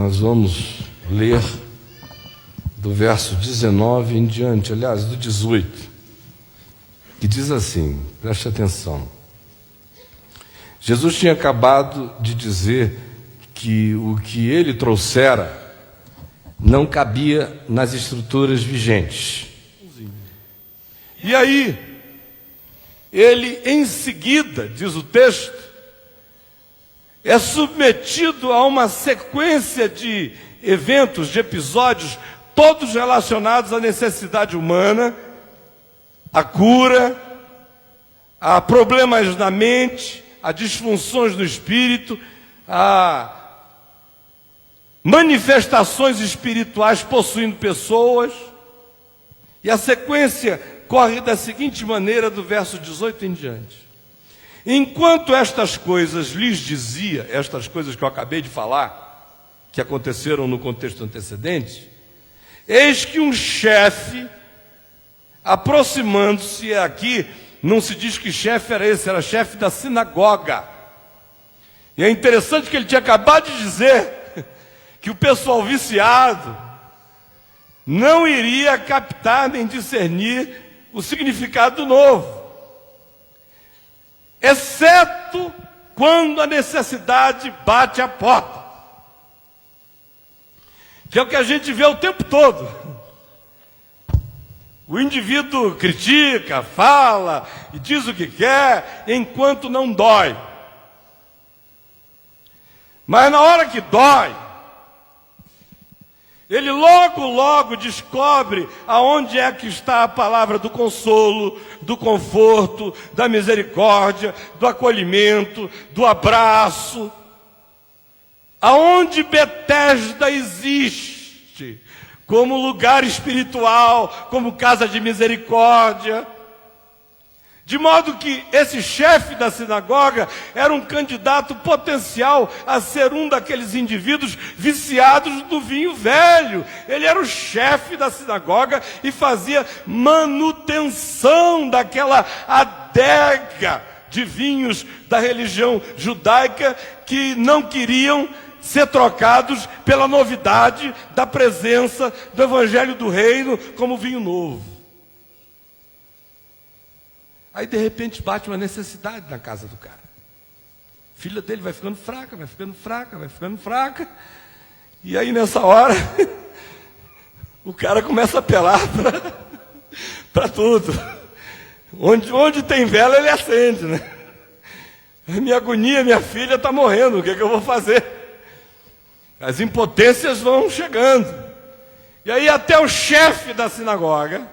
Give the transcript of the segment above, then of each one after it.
Nós vamos ler do verso 19 em diante, aliás, do 18, que diz assim, preste atenção. Jesus tinha acabado de dizer que o que ele trouxera não cabia nas estruturas vigentes. E aí, ele em seguida, diz o texto, é submetido a uma sequência de eventos, de episódios, todos relacionados à necessidade humana, à cura, a problemas na mente, a disfunções no espírito, a manifestações espirituais possuindo pessoas. E a sequência corre da seguinte maneira, do verso 18 em diante. Enquanto estas coisas lhes dizia, estas coisas que eu acabei de falar, que aconteceram no contexto antecedente, eis que um chefe, aproximando-se, aqui não se diz que chefe era esse, era chefe da sinagoga. E é interessante que ele tinha acabado de dizer que o pessoal viciado não iria captar nem discernir o significado do novo, exceto quando a necessidade bate à porta, que é o que a gente vê o tempo todo. O indivíduo critica, fala e diz o que quer, enquanto não dói. Mas na hora que dói, ele logo descobre aonde é que está a palavra do consolo, do conforto, da misericórdia, do acolhimento, do abraço. Aonde Betesda existe como lugar espiritual, como casa de misericórdia. De modo que esse chefe da sinagoga era um candidato potencial a ser um daqueles indivíduos viciados no vinho velho. Ele era o chefe da sinagoga e fazia manutenção daquela adega de vinhos da religião judaica que não queriam ser trocados pela novidade da presença do Evangelho do Reino como vinho novo. Aí de repente bate uma necessidade na casa do cara. A filha dele vai ficando fraca, vai ficando fraca, vai ficando fraca. E aí nessa hora, o cara começa a apelar para tudo. Onde tem vela ele acende, né? A minha agonia, minha filha está morrendo, o que é que eu vou fazer? As impotências vão chegando. E aí até o chefe da sinagoga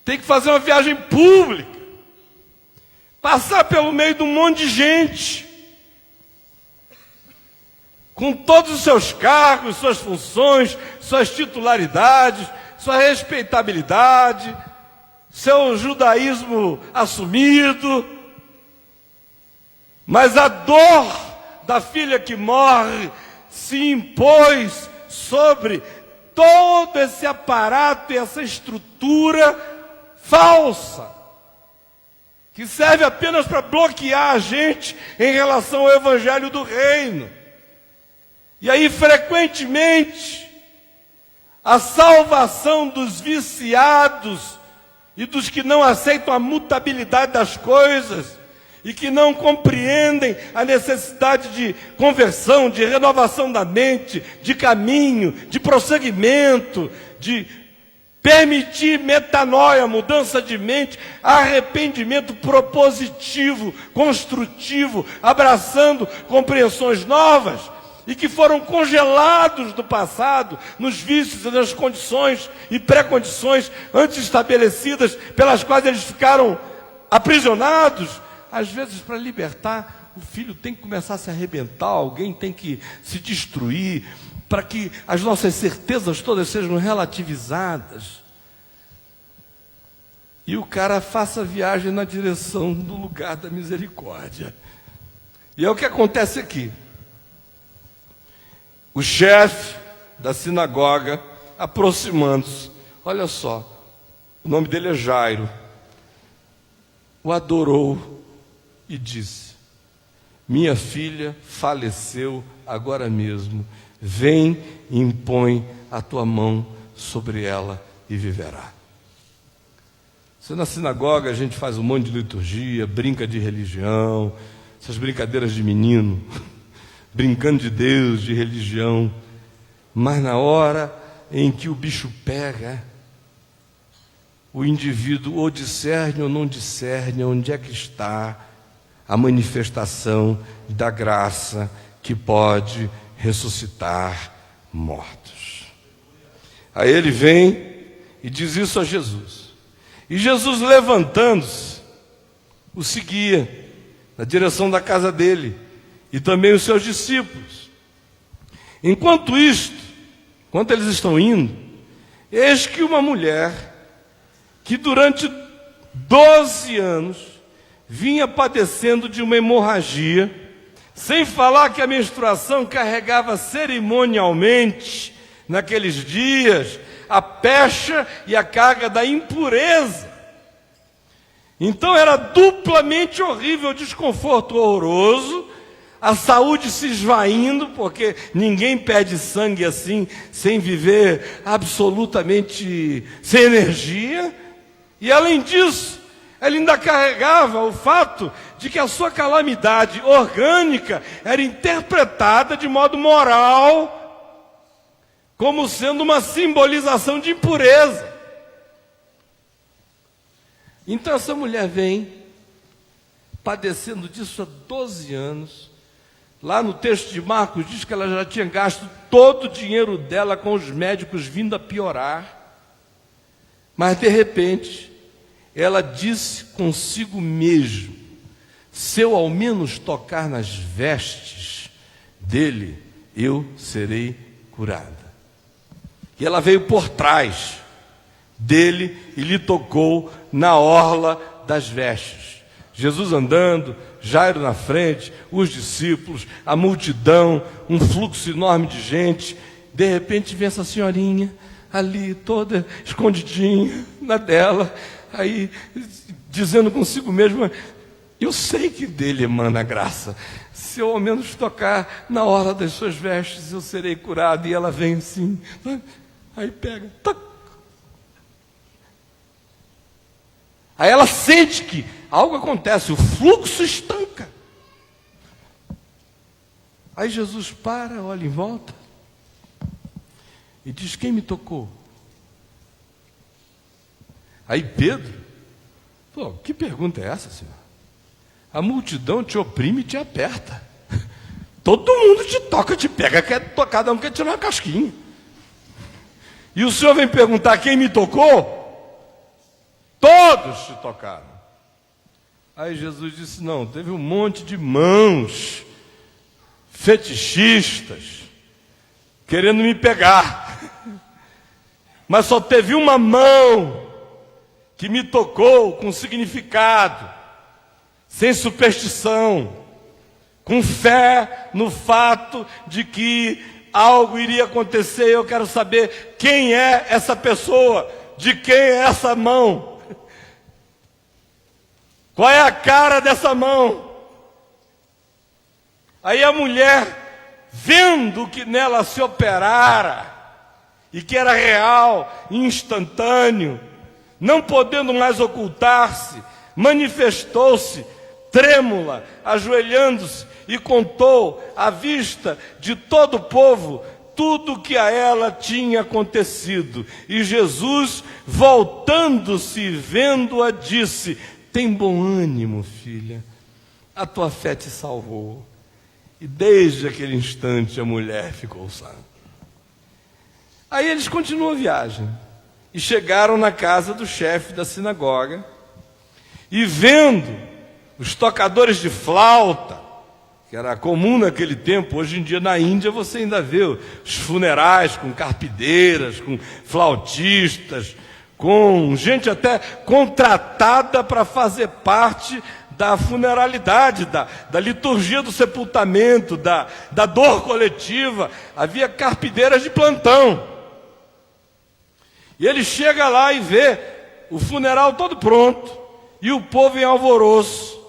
tem que fazer uma viagem pública, passar pelo meio de um monte de gente, com todos os seus cargos, suas funções, suas titularidades, sua respeitabilidade, seu judaísmo assumido. Mas a dor da filha que morre se impôs sobre todo esse aparato e essa estrutura falsa, que serve apenas para bloquear a gente em relação ao Evangelho do Reino. E aí, frequentemente, a salvação dos viciados e dos que não aceitam a mutabilidade das coisas e que não compreendem a necessidade de conversão, de renovação da mente, de caminho, de prosseguimento, de permitir metanoia, mudança de mente, arrependimento propositivo, construtivo, abraçando compreensões novas, e que foram congelados do passado, nos vícios e nas condições e pré-condições antes estabelecidas, pelas quais eles ficaram aprisionados. Às vezes, para libertar, o filho tem que começar a se arrebentar, alguém tem que se destruir, para que as nossas certezas todas sejam relativizadas. E o cara faça a viagem na direção do lugar da misericórdia. E é o que acontece aqui. O chefe da sinagoga, aproximando-se, olha só, o nome dele é Jairo, o adorou e disse: minha filha faleceu agora mesmo, vem e impõe a tua mão sobre ela e viverá. Se na sinagoga a gente faz um monte de liturgia, brinca de religião, essas brincadeiras de menino, brincando de Deus, de religião, mas na hora em que o bicho pega, o indivíduo ou discerne ou não discerne onde é que está a manifestação da graça que pode ressuscitar mortos. Aí ele vem e diz isso a Jesus. E Jesus, levantando-se, o seguia na direção da casa dele e também os seus discípulos. Enquanto eles estão indo, eis que uma mulher que durante 12 anos vinha padecendo de uma hemorragia, sem falar que a menstruação carregava cerimonialmente, naqueles dias, a pecha e a carga da impureza. Então era duplamente horrível, desconforto horroroso, a saúde se esvaindo, porque ninguém perde sangue assim, sem viver absolutamente sem energia. E além disso, ela ainda carregava o fato de que a sua calamidade orgânica era interpretada de modo moral, como sendo uma simbolização de impureza. Então essa mulher vem, padecendo disso há 12 anos. Lá no texto de Marcos diz que ela já tinha gasto todo o dinheiro dela com os médicos vindo a piorar. Mas de repente, ela disse consigo mesma: se eu ao menos tocar nas vestes dele, eu serei curada. E ela veio por trás dele e lhe tocou na orla das vestes. Jesus andando, Jairo na frente, os discípulos, a multidão, um fluxo enorme de gente. De repente vem essa senhorinha ali, toda escondidinha na dela, aí dizendo consigo mesma: eu sei que dele emana graça. Se eu ao menos tocar na orla das suas vestes, eu serei curado. E ela vem assim, aí pega, tac. Aí ela sente que algo acontece, o fluxo estanca. Aí Jesus para, olha em volta e diz: quem me tocou? Aí Pedro: pô, que pergunta é essa, Senhor? A multidão te oprime e te aperta. Todo mundo te toca, te pega, cada um quer tirar uma casquinha. E o Senhor vem perguntar: quem me tocou? Todos te tocaram. Aí Jesus disse: não, teve um monte de mãos fetichistas querendo me pegar, mas só teve uma mão que me tocou com significado, sem superstição, com fé no fato de que algo iria acontecer. Eu quero saber quem é essa pessoa, de quem é essa mão. Qual é a cara dessa mão? Aí a mulher, vendo que nela se operara, e que era real, instantâneo, não podendo mais ocultar-se, manifestou-se, trêmula, ajoelhando-se, e contou à vista de todo o povo tudo o que a ela tinha acontecido. E Jesus, voltando-se e vendo-a, disse: tem bom ânimo, filha, a tua fé te salvou. E desde aquele instante a mulher ficou sã. Aí eles continuam a viagem e chegaram na casa do chefe da sinagoga, e vendo os tocadores de flauta, que era comum naquele tempo, hoje em dia na Índia você ainda vê os funerais com carpideiras, com flautistas, com gente até contratada para fazer parte da funeralidade, da liturgia do sepultamento, da dor coletiva. Havia carpideiras de plantão. E ele chega lá e vê o funeral todo pronto, e o povo em alvoroço,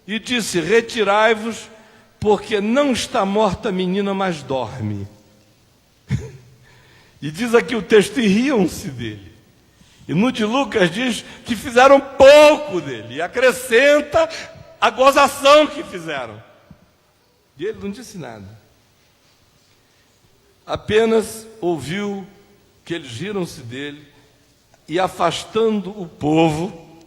e disse: retirai-vos, porque não está morta a menina, mas dorme. E diz aqui o texto, e riam-se dele. E no de Lucas diz que fizeram pouco dele. E acrescenta a gozação que fizeram. E ele não disse nada. Apenas ouviu que eles riram-se dele. E afastando o povo,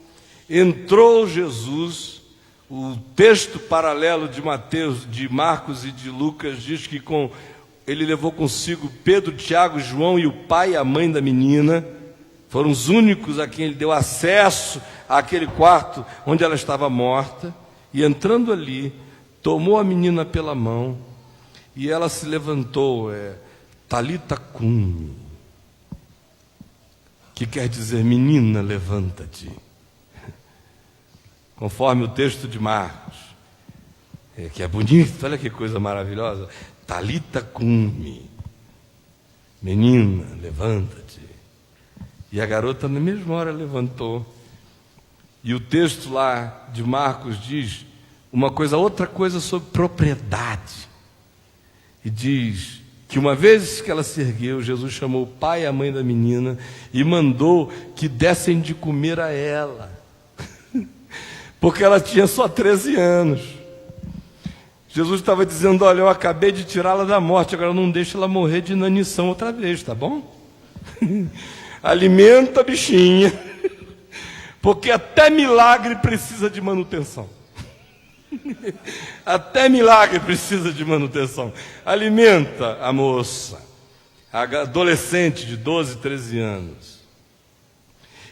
entrou Jesus. O texto paralelo de Mateus, de Marcos e de Lucas diz que ele levou consigo Pedro, Tiago, João e o pai e a mãe da menina. Foram os únicos a quem ele deu acesso àquele quarto onde ela estava morta. E entrando ali, tomou a menina pela mão e ela se levantou. Talita cumi, que quer dizer, menina, levanta-te. Conforme o texto de Marcos, que é bonito, olha que coisa maravilhosa. Talita cumi, menina, levanta-te. E a garota na mesma hora levantou. E o texto lá de Marcos diz outra coisa sobre propriedade. E diz que uma vez que ela se ergueu, Jesus chamou o pai e a mãe da menina e mandou que dessem de comer a ela. Porque ela tinha só 13 anos. Jesus estava dizendo, olha, eu acabei de tirá-la da morte, agora não deixa ela morrer de inanição outra vez, tá bom? Alimenta a bichinha, porque até milagre precisa de manutenção. Até milagre precisa de manutenção. Alimenta a moça, a adolescente de 12, 13 anos.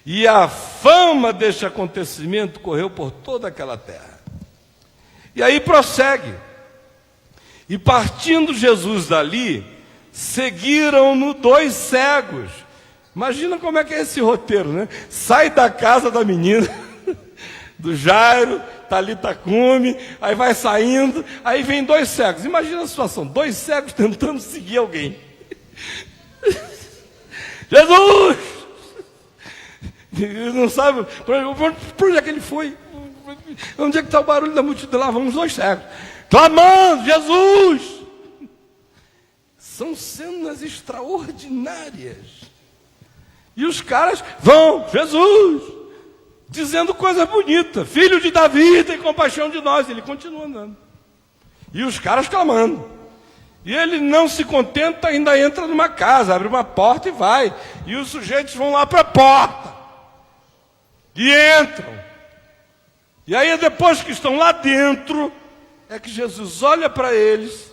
E a fama deste acontecimento correu por toda aquela terra. E aí prossegue. E partindo Jesus dali, seguiram-no 2 cegos. Imagina como é que é esse roteiro, né? Sai da casa da menina, do Jairo, Talita cumi, aí vai saindo, aí vem 2 cegos. Imagina a situação, 2 cegos tentando seguir alguém. Jesus! Ele não sabe por onde é que ele foi. Onde é que está o barulho da multidão? Lá vão os 2 cegos, clamando, Jesus! São cenas extraordinárias. E os caras vão, Jesus, dizendo coisas bonitas. Filho de Davi, tem compaixão de nós. Ele continua andando. E os caras clamando. E ele não se contenta, ainda entra numa casa, abre uma porta e vai. E os sujeitos vão lá para a porta. E entram. E aí, depois que estão lá dentro, é que Jesus olha para eles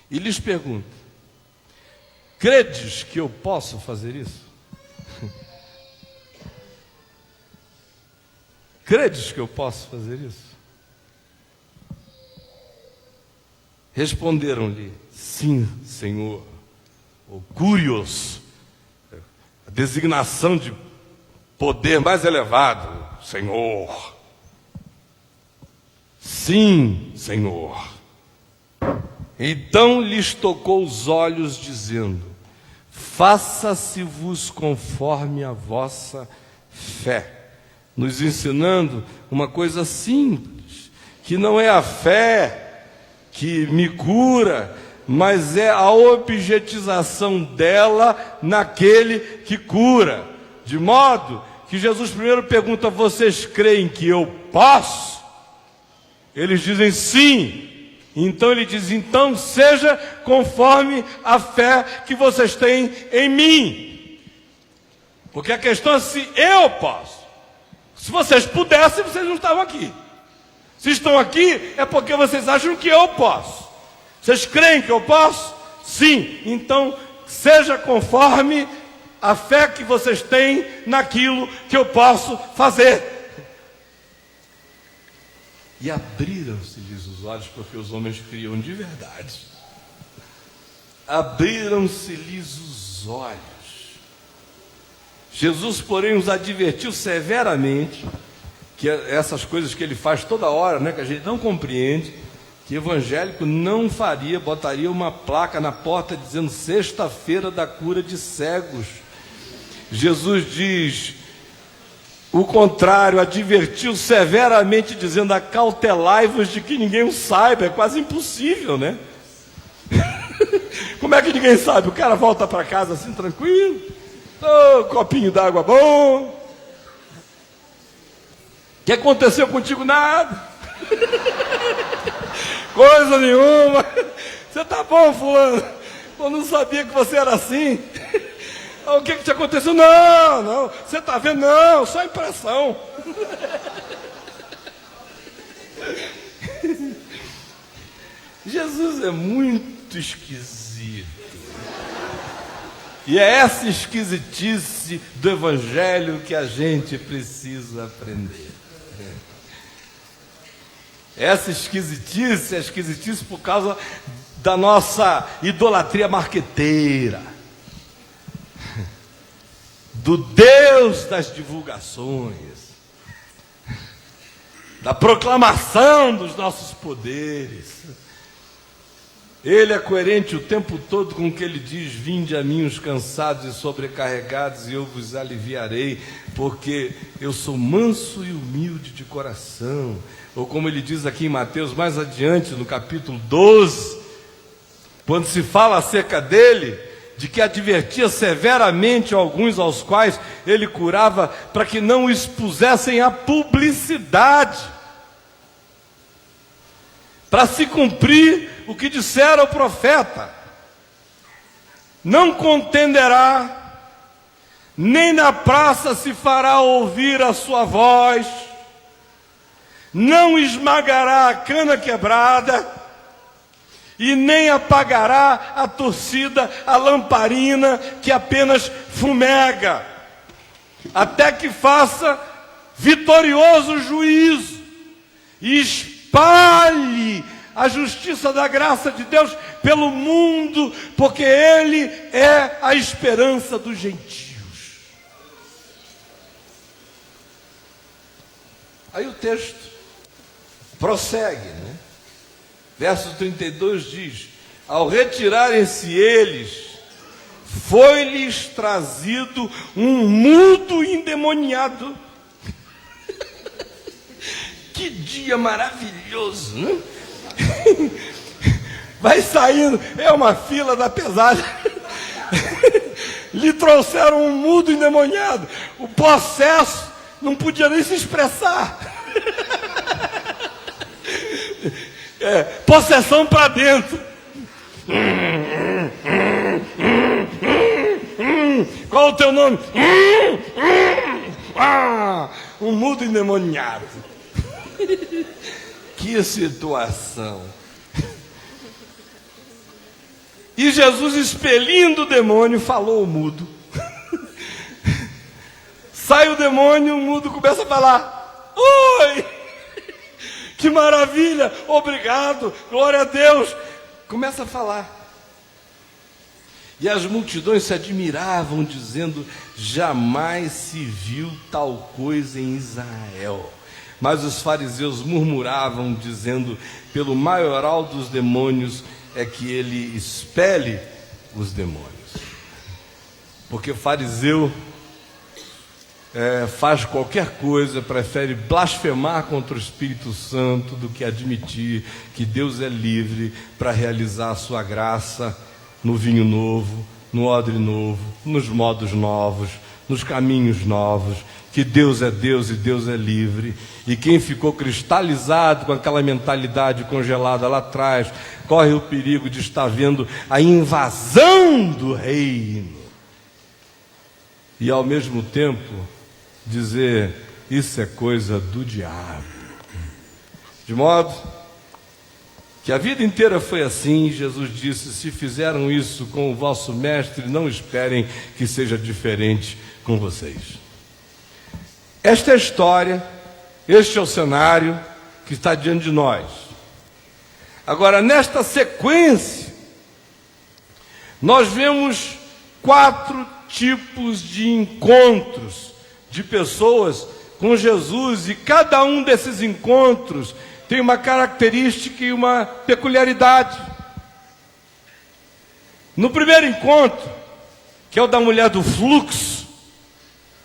e lhes pergunta: credes que eu posso fazer isso? Credes que eu posso fazer isso? Responderam-lhe: sim, Senhor. O curios, a designação de poder mais elevado, Senhor. Sim, Senhor. Então lhes tocou os olhos, dizendo: faça-se-vos conforme a vossa fé. Nos ensinando uma coisa simples, que não é a fé que me cura, mas é a objetização dela naquele que cura. De modo que Jesus primeiro pergunta: vocês creem que eu posso? Eles dizem sim. Então ele diz: então seja conforme a fé que vocês têm em mim. Porque a questão é se eu posso. Se vocês pudessem, vocês não estavam aqui. Se estão aqui, é porque vocês acham que eu posso. Vocês creem que eu posso? Sim. Então seja conforme a fé que vocês têm naquilo que eu posso fazer. E abriram-se-lhes os olhos, porque os homens criam de verdade. Abriram-se-lhes os olhos. Jesus, porém, os advertiu severamente, que essas coisas que ele faz toda hora, né, que a gente não compreende, que evangélico não faria, botaria uma placa na porta dizendo: sexta-feira da cura de cegos. Jesus diz o contrário, advertiu severamente, dizendo: acautelai-vos de que ninguém o saiba. É quase impossível, né? Como é que ninguém sabe? O cara volta para casa assim, tranquilo. Oh, copinho d'água bom. O que aconteceu contigo? Nada. Coisa nenhuma. Você tá bom, fulano? Eu não sabia que você era assim. O que te aconteceu? Não. Você tá vendo? Não, só impressão. Jesus é muito esquisito. E é essa esquisitice do Evangelho que a gente precisa aprender. Essa esquisitice é esquisitice por causa da nossa idolatria marqueteira, do Deus das divulgações, da proclamação dos nossos poderes. Ele é coerente o tempo todo com o que ele diz: vinde a mim os cansados e sobrecarregados e eu vos aliviarei, porque eu sou manso e humilde de coração. Ou como ele diz aqui em Mateus, mais adiante, no capítulo 12, quando se fala acerca dele, de que advertia severamente alguns aos quais ele curava, para que não o expusessem à publicidade, para se cumprir o que dissera o profeta: não contenderá, nem na praça se fará ouvir a sua voz, não esmagará a cana quebrada, e nem apagará a torcida, a lamparina que apenas fumega, até que faça vitorioso juízo e espalhe a justiça da graça de Deus pelo mundo, porque Ele é a esperança dos gentios. Aí o texto prossegue, né? Verso 32 diz: ao retirarem-se eles, foi-lhes trazido um mudo endemoniado. Que dia maravilhoso, né? Vai saindo, é uma fila da pesada. Lhe trouxeram um mudo endemoniado. O possesso não podia nem se expressar. Possessão para dentro. Qual o teu nome? Um mudo endemoniado. Que situação. E Jesus, expelindo o demônio, falou ao mudo. Sai o demônio, o mudo começa a falar: oi! Que maravilha, obrigado, glória a Deus. Começa a falar. E as multidões se admiravam, dizendo: jamais se viu tal coisa em Israel. Mas os fariseus murmuravam, dizendo: pelo maioral dos demônios é que ele expele os demônios. Porque fariseu faz qualquer coisa, prefere blasfemar contra o Espírito Santo do que admitir que Deus é livre para realizar a sua graça no vinho novo, no odre novo, nos modos novos, nos caminhos novos, que Deus é Deus e Deus é livre. E quem ficou cristalizado com aquela mentalidade congelada lá atrás, corre o perigo de estar vendo a invasão do reino. E ao mesmo tempo dizer: isso é coisa do diabo. De modo que a vida inteira foi assim. Jesus disse: se fizeram isso com o vosso mestre, não esperem que seja diferente com vocês. Esta é a história, este é o cenário que está diante de nós. Agora, nesta sequência, nós vemos 4 tipos de encontros de pessoas com Jesus, e cada um desses encontros tem uma característica e uma peculiaridade. No primeiro encontro, que é o da mulher do fluxo,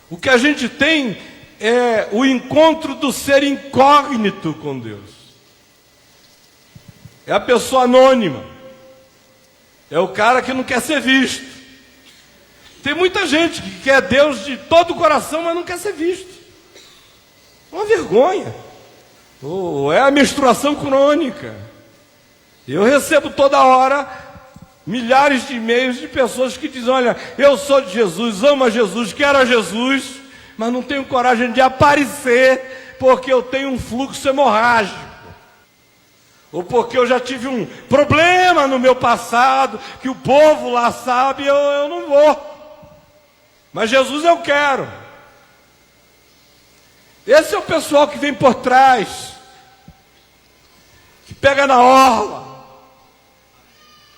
o que a gente tem é o encontro do ser incógnito com Deus. É a pessoa anônima. É o cara que não quer ser visto. Tem muita gente que quer Deus de todo o coração, mas não quer ser visto. Uma vergonha. É a menstruação crônica. Eu recebo toda hora milhares de e-mails de pessoas que dizem: olha, eu sou de Jesus, amo a Jesus, quero a Jesus, mas não tenho coragem de aparecer porque eu tenho um fluxo hemorrágico. Ou porque eu já tive um problema no meu passado, que o povo lá sabe, eu não vou. Mas Jesus eu quero. Esse é o pessoal que vem por trás, que pega na orla,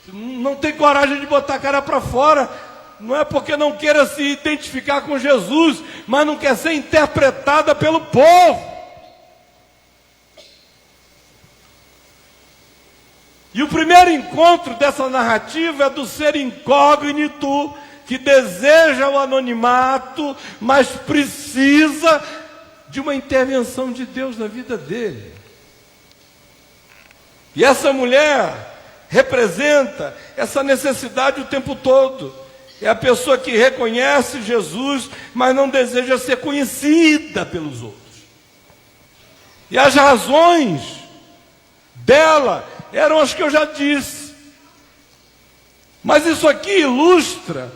que não tem coragem de botar a cara para fora. Não é porque não queira se identificar com Jesus, mas não quer ser interpretada pelo povo. E o primeiro encontro dessa narrativa é do ser incógnito, que deseja o anonimato, mas precisa de uma intervenção de Deus na vida dele. E essa mulher representa essa necessidade o tempo todo. É a pessoa que reconhece Jesus, mas não deseja ser conhecida pelos outros. E as razões dela eram as que eu já disse. Mas isso aqui ilustra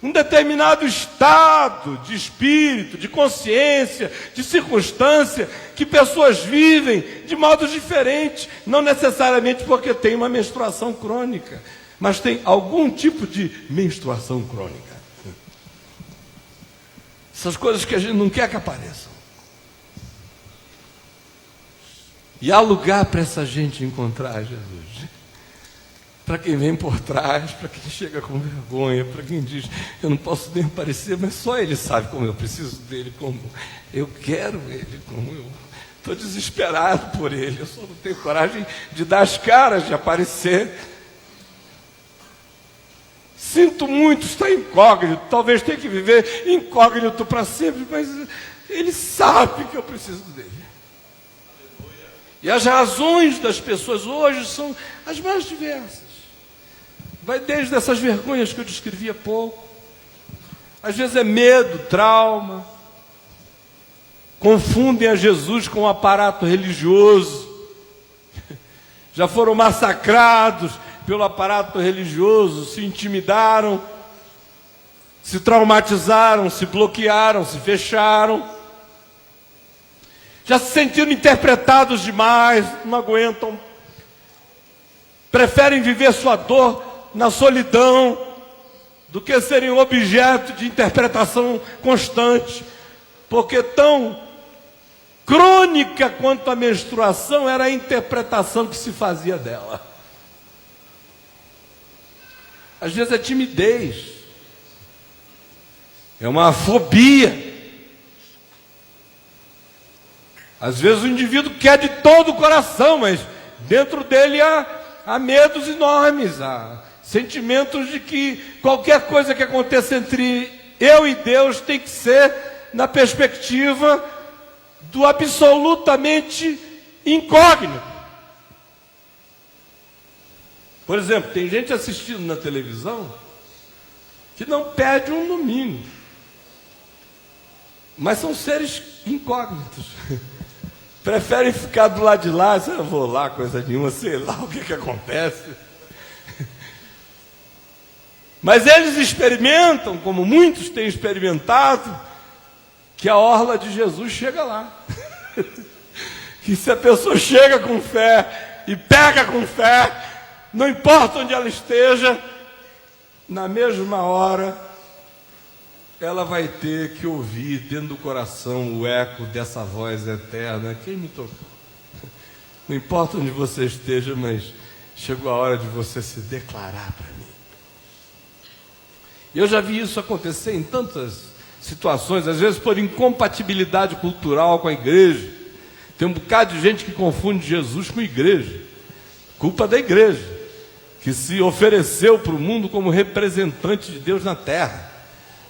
um determinado estado de espírito, de consciência, de circunstância, que pessoas vivem de modo diferente, não necessariamente porque tem uma menstruação crônica, mas tem algum tipo de menstruação crônica. Essas coisas que a gente não quer que apareçam. E há lugar para essa gente encontrar Jesus. Para quem vem por trás, para quem chega com vergonha, para quem diz: eu não posso nem aparecer, mas só Ele sabe como eu preciso dele, como eu quero Ele, como eu estou desesperado por Ele. Eu só não tenho coragem de dar as caras, de aparecer. Sinto muito estar incógnito, talvez tenha que viver incógnito para sempre, mas Ele sabe que eu preciso dele. E as razões das pessoas hoje são as mais diversas. Vai desde essas vergonhas que eu descrevi há pouco. Às vezes é medo, trauma. Confundem a Jesus com um aparato religioso. Já foram massacrados pelo aparato religioso, se intimidaram, se traumatizaram, se bloquearam, se fecharam. Já se sentiram interpretados demais, não aguentam. Preferem viver sua dor na solidão do que serem objeto de interpretação constante. Porque tão crônica quanto a menstruação era a interpretação que se fazia dela. Às vezes é timidez, é uma fobia. Às vezes o indivíduo quer de todo o coração, mas dentro dele há medos enormes, há sentimentos de que qualquer coisa que aconteça entre eu e Deus tem que ser na perspectiva do absolutamente incógnito. Por exemplo, tem gente assistindo na televisão que não pede um domingo, mas são seres incógnitos. Preferem ficar do lado de lá, eu vou lá, coisa nenhuma, sei lá o que acontece. Mas eles experimentam, como muitos têm experimentado, que a orla de Jesus chega lá. Que se a pessoa chega com fé e pega com fé, não importa onde ela esteja, na mesma hora ela vai ter que ouvir dentro do coração o eco dessa voz eterna: quem me tocou? Não importa onde você esteja, mas chegou a hora de você se declarar para mim. Eu já vi isso acontecer em tantas situações, às vezes por incompatibilidade cultural com a igreja. Tem um bocado de gente que confunde Jesus com igreja. Culpa da igreja, que se ofereceu para o mundo como representante de Deus na terra,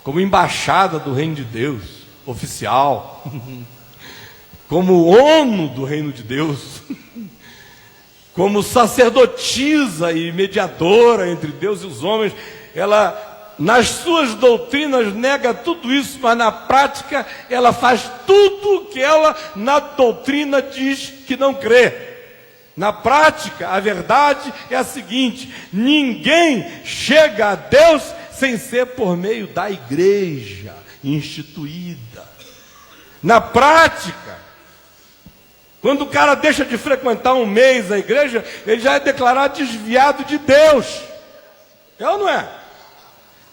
como embaixada do reino de Deus, oficial, como ONU do reino de Deus, como sacerdotisa e mediadora entre Deus e os homens, ela, nas suas doutrinas, nega tudo isso, mas na prática ela faz tudo o que ela, na doutrina, diz que não crê. Na prática, a verdade é a seguinte: ninguém chega a Deus sem ser por meio da igreja instituída. Na prática, quando o cara deixa de frequentar um mês a igreja, ele já é declarado desviado de Deus. É ou não é?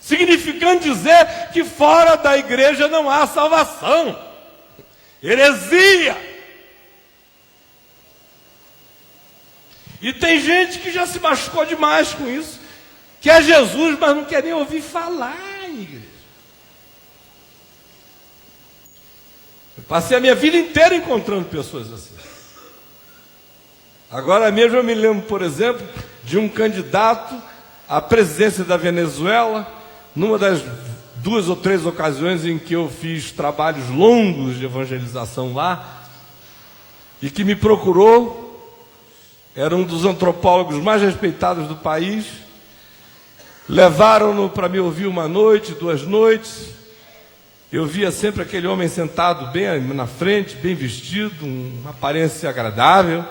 Significando dizer que fora da igreja não há salvação. Heresia. E tem gente que já se machucou demais com isso. Quer Jesus, mas não quer nem ouvir falar em igreja. Eu passei a minha vida inteira encontrando pessoas assim. Agora mesmo eu me lembro, por exemplo, de um candidato à presidência da Venezuela, numa das 2 ou 3 ocasiões em que eu fiz trabalhos longos de evangelização lá, e que me procurou. Era um dos antropólogos mais respeitados do país. Levaram-no para me ouvir 1 noite, 2 noites. Eu via sempre aquele homem sentado bem na frente, bem vestido, uma aparência agradável.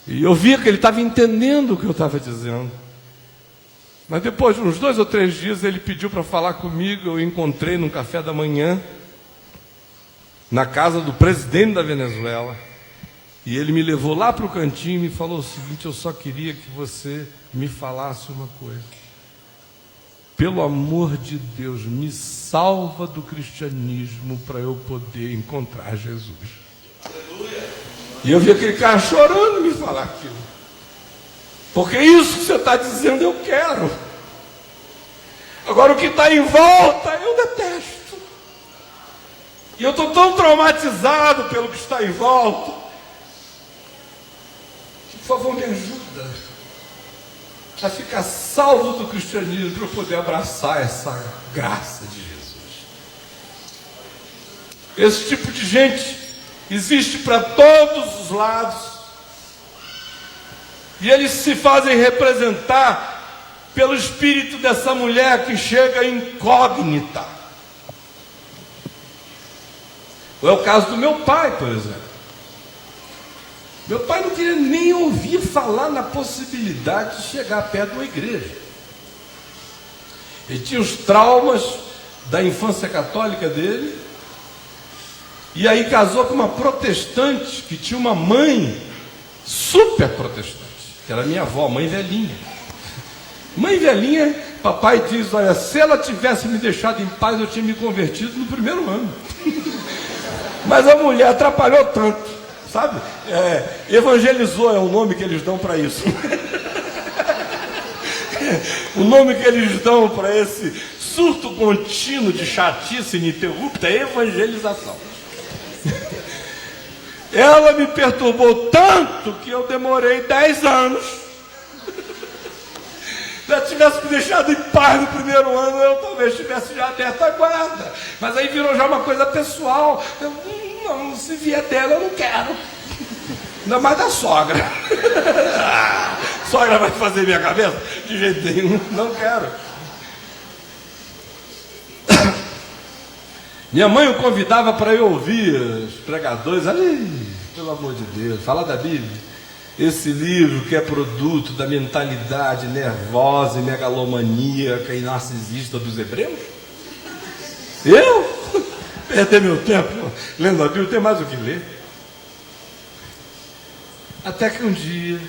E eu via que ele estava entendendo o que eu estava dizendo. Mas depois de uns 2 ou 3 dias, ele pediu para falar comigo. Eu encontrei num café da manhã, na casa do presidente da Venezuela. E ele me levou lá para o cantinho e me falou o seguinte: eu só queria que você me falasse uma coisa. Pelo amor de Deus, me salva do cristianismo para eu poder encontrar Jesus. Aleluia. E eu vi aquele cara chorando me falar aquilo. Porque isso que você está dizendo eu quero. Agora o que está em volta eu detesto. E eu estou tão traumatizado pelo que está em volta. Por favor, me ajuda a ficar salvo do cristianismo para eu poder abraçar essa graça de Jesus. Esse tipo de gente existe para todos os lados. E eles se fazem representar pelo espírito dessa mulher que chega incógnita. É o caso do meu pai, por exemplo. Meu pai não queria nem ouvir falar na possibilidade de chegar perto de uma igreja. Ele tinha os traumas da infância católica dele. E aí casou com uma protestante que tinha uma mãe super protestante, que era minha avó, mãe velhinha. Mãe velhinha, papai diz: olha, se ela tivesse me deixado em paz, eu tinha me convertido no primeiro ano. Mas a mulher atrapalhou tanto. Sabe? Evangelizou é o nome que eles dão para isso. O nome que eles dão para esse surto contínuo de chatice ininterrupta é evangelização. Ela me perturbou tanto que eu demorei 10 anos. Se ela tivesse me deixado em paz no primeiro ano, eu talvez tivesse já aberto a guarda. Mas aí virou já uma coisa pessoal. Não, se vier dela, eu não quero. Ainda mais da sogra. Sogra vai fazer minha cabeça? De jeito nenhum, não quero. Minha mãe o convidava para eu ouvir os pregadores. Ali, pelo amor de Deus, fala da Bíblia. Esse livro que é produto da mentalidade nervosa e megalomaníaca e narcisista dos hebreus? Eu? Perder meu tempo lendo a Bíblia, tem mais o que ler. Até que um dia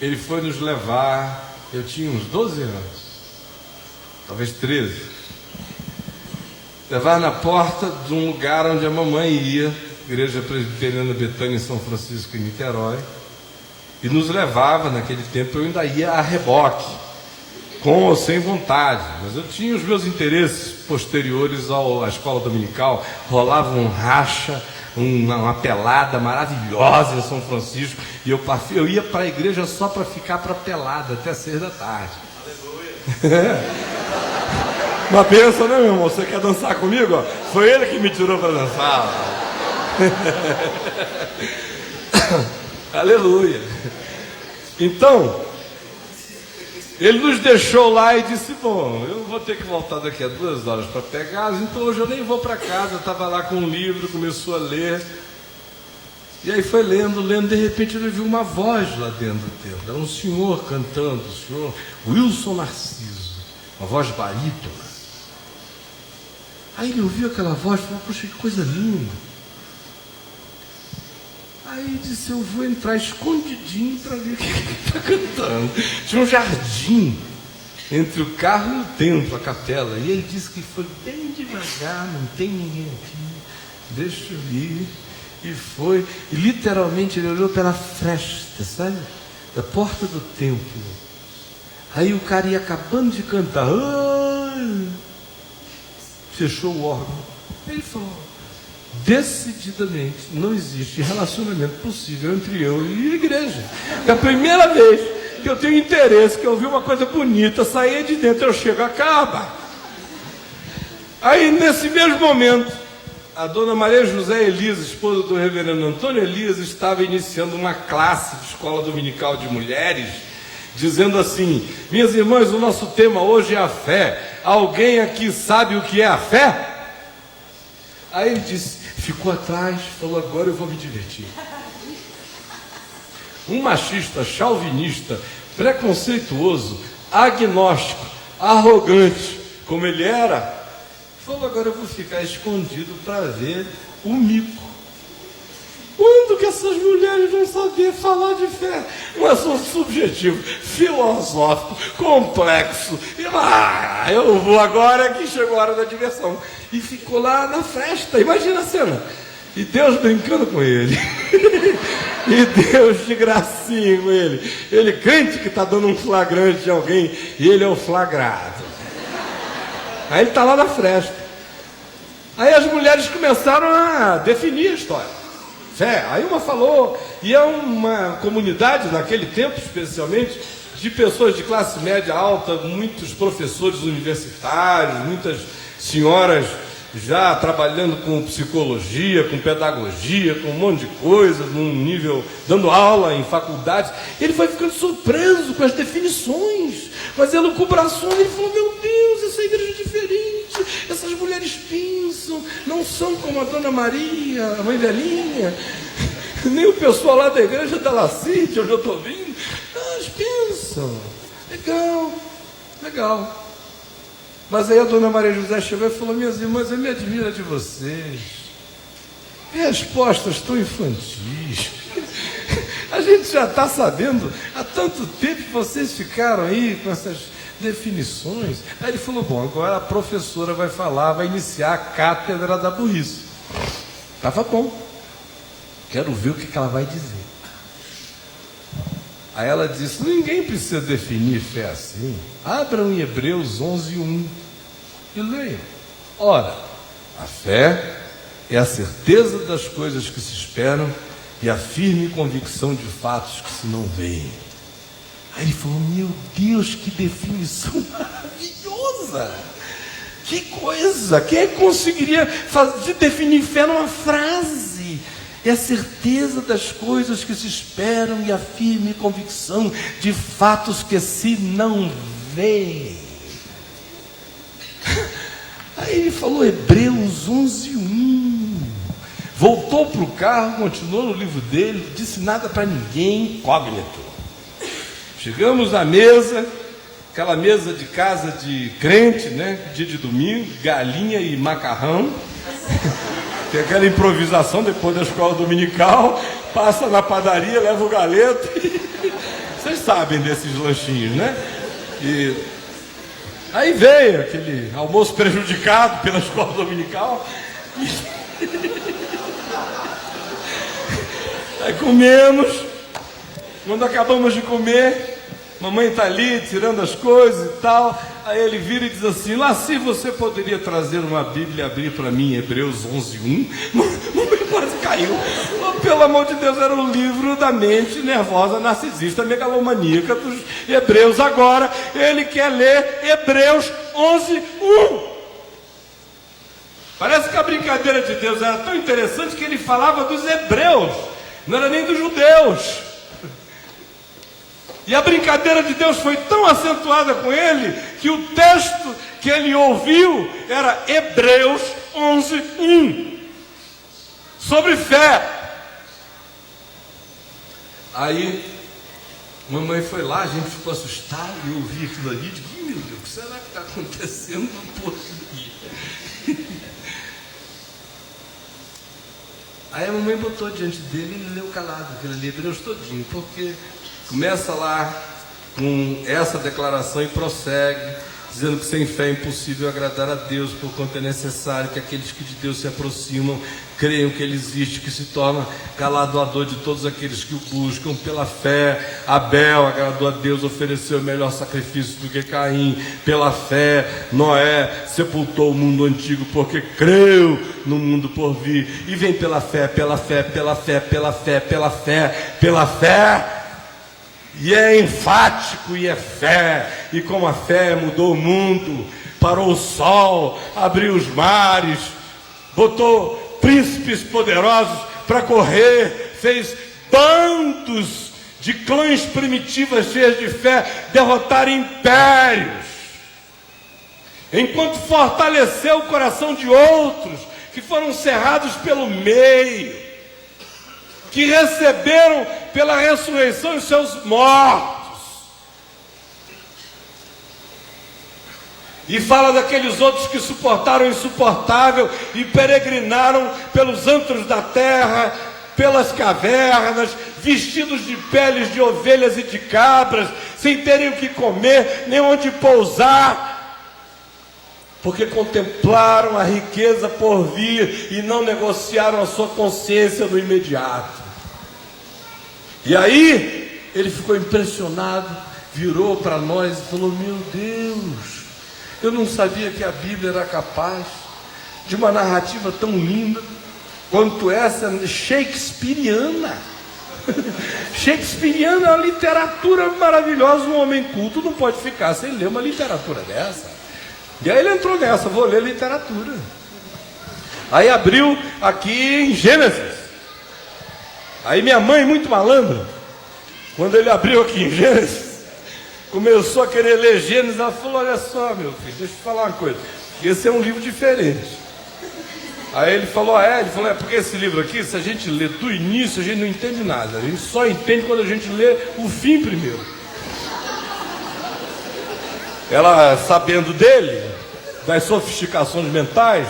ele foi nos levar, eu tinha uns 12 anos, talvez 13, levar na porta de um lugar onde a mamãe ia, Igreja Presbiteriana Betânia em São Francisco, em Niterói, e nos levava. Naquele tempo eu ainda ia a reboque, com ou sem vontade, mas eu tinha os meus interesses posteriores à escola dominical. Rolava um racha, uma pelada maravilhosa em São Francisco, e eu ia para a igreja só para ficar para a pelada até 6 da tarde. Aleluia. Uma bênção, né, meu irmão? Você quer dançar comigo? Ó? Foi ele que me tirou para dançar. Aleluia. Então, ele nos deixou lá e disse, bom, eu vou ter que voltar daqui a 2 horas para pegar, então hoje eu nem vou para casa. Eu estava lá com um livro, começou a ler, e aí foi lendo, de repente ele ouviu uma voz lá dentro do templo. Era um senhor cantando, o senhor Wilson Narciso, uma voz barítona. Aí ele ouviu aquela voz e falou, poxa, que coisa linda. Aí disse, eu vou entrar escondidinho para ver o que ele está cantando. Tinha um jardim entre o carro e o templo, a capela. E ele disse que foi bem devagar, não tem ninguém aqui, deixa eu ir. E foi, e literalmente ele olhou pela fresta, sabe? Da porta do templo. Aí o cara ia acabando de cantar. Ai! Fechou o órgão. Ele falou, decididamente não existe relacionamento possível entre eu e a igreja. É a primeira vez que eu tenho interesse, que eu vi uma coisa bonita sair de dentro, eu chego, acaba. Aí nesse mesmo momento, a dona Maria José Elisa, esposa do reverendo Antônio Elias, estava iniciando uma classe de escola dominical de mulheres, dizendo assim, minhas irmãs, o nosso tema hoje é a fé. Alguém aqui sabe o que é a fé? Aí ele disse, ficou atrás, falou, agora eu vou me divertir. Um machista, chauvinista, preconceituoso, agnóstico, arrogante, como ele era, falou, agora eu vou ficar escondido para ver o mico. Quando que essas mulheres vão saber falar de fé? Um assunto subjetivo, filosófico, complexo. E eu vou agora que chegou a hora da diversão. E ficou lá na festa, imagina a cena. E Deus brincando com ele. E Deus de gracinha com ele. Ele crente que está dando um flagrante de alguém e ele é o flagrado. Aí ele está lá na festa. Aí as mulheres começaram a definir a história. Fé. Aí uma falou, e é uma comunidade naquele tempo especialmente, de pessoas de classe média alta, muitos professores universitários, muitas senhoras já trabalhando com psicologia, com pedagogia, com um monte de coisa, num nível, dando aula em faculdades. Ele foi ficando surpreso com as definições, com as elucubrações. Ele falou, meu Deus, essa igreja é diferente, essas mulheres pensam, não são como a dona Maria, a mãe velhinha, nem o pessoal lá da igreja da Lacite, onde eu estou vindo. Elas pensam, legal, legal. Mas aí a dona Maria José chegou e falou, minhas irmãs, eu me admiro de vocês. Respostas tão infantis. A gente já está sabendo, há tanto tempo que vocês ficaram aí com essas definições. Aí ele falou, bom, agora a professora vai falar, vai iniciar a cátedra da burrice. Estava bom. Quero ver o que ela vai dizer. Aí ela disse, ninguém precisa definir fé assim. Abram em Hebreus 11:1 e leiam. Ora, a fé é a certeza das coisas que se esperam e a firme convicção de fatos que se não veem. Aí ele falou, meu Deus, que definição maravilhosa! Que coisa! Quem é que conseguiria definir fé numa frase? É a certeza das coisas que se esperam e a firme convicção de fatos que se não veem. Aí ele falou Hebreus 11:1. Voltou para o carro, continuou no livro dele, não disse nada para ninguém, incógnito. Chegamos à mesa, aquela mesa de casa de crente, né? Dia de domingo, galinha e macarrão. Tem aquela improvisação depois da escola dominical, passa na padaria, leva o galeto. Vocês sabem desses lanchinhos, né? E aí veio aquele almoço prejudicado pela escola dominical. Aí comemos. Quando acabamos de comer, mamãe está ali tirando as coisas e tal. Aí ele vira e diz assim, Laci, você poderia trazer uma Bíblia e abrir para mim Hebreus 11:1? Mamãe quase caiu. Oh, pelo amor de Deus, era o livro da mente nervosa, narcisista, megalomaníaca dos hebreus. Agora ele quer ler Hebreus 11:1. Parece que a brincadeira de Deus era tão interessante que ele falava dos hebreus, não era nem dos judeus. E a brincadeira de Deus foi tão acentuada com ele, que o texto que ele ouviu era Hebreus 11:1, sobre fé. Aí, mamãe foi lá, a gente ficou assustado, e eu ouvi aquilo ali, e digo, meu Deus, o que será que está acontecendo no poço aqui? Aí a mamãe botou diante dele e ele leu calado, aquele ali, Hebreus todinho, porque começa lá com essa declaração e prossegue, dizendo que sem fé é impossível agradar a Deus, porquanto é necessário que aqueles que de Deus se aproximam creiam que Ele existe, que se torna galardoador de todos aqueles que o buscam. Pela fé, Abel agradou a Deus, ofereceu o melhor sacrifício do que Caim. Pela fé, Noé sepultou o mundo antigo, porque creu no mundo por vir. E vem pela fé, pela fé, pela fé, pela fé, pela fé, pela fé. E é enfático, e é fé, e como a fé mudou o mundo, parou o sol, abriu os mares, botou príncipes poderosos para correr, fez bandos de clãs primitivas cheias de fé derrotar impérios, enquanto fortaleceu o coração de outros que foram cerrados pelo meio, que receberam pela ressurreição os seus mortos. E fala daqueles outros que suportaram o insuportável e peregrinaram pelos antros da terra, pelas cavernas, vestidos de peles de ovelhas e de cabras, sem terem o que comer, nem onde pousar, porque contemplaram a riqueza por vir e não negociaram a sua consciência no imediato. E aí, ele ficou impressionado, virou para nós e falou, meu Deus, eu não sabia que a Bíblia era capaz de uma narrativa tão linda quanto essa shakespeariana. Shakespeariana é uma literatura maravilhosa, um homem culto não pode ficar sem ler uma literatura dessa. E aí ele entrou nessa, vou ler literatura. Aí abriu aqui em Gênesis. Aí minha mãe, muito malandra, quando ele abriu aqui em Gênesis, começou a querer ler Gênesis, ela falou, olha só meu filho, deixa eu te falar uma coisa, esse é um livro diferente. Aí ele falou, é porque esse livro aqui, se a gente lê do início, a gente não entende nada, a gente só entende quando a gente lê o fim primeiro. Ela, sabendo dele, das sofisticações mentais,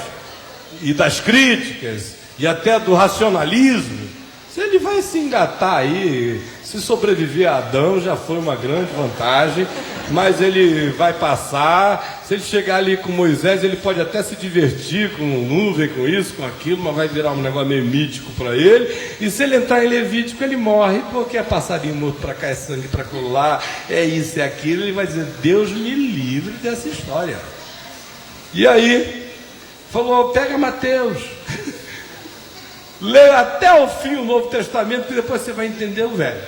e das críticas, e até do racionalismo, se ele vai se engatar aí, se sobreviver a Adão já foi uma grande vantagem, mas ele vai passar. Se ele chegar ali com Moisés, ele pode até se divertir com nuvem, com isso, com aquilo, mas vai virar um negócio meio mítico para ele. E se ele entrar em Levítico, ele morre, porque é passarinho morto para cá, é sangue para colar, é isso, é aquilo. Ele vai dizer, Deus me livre dessa história. E aí, falou, pega Mateus. Lê até o fim o Novo Testamento, que depois você vai entender o Velho.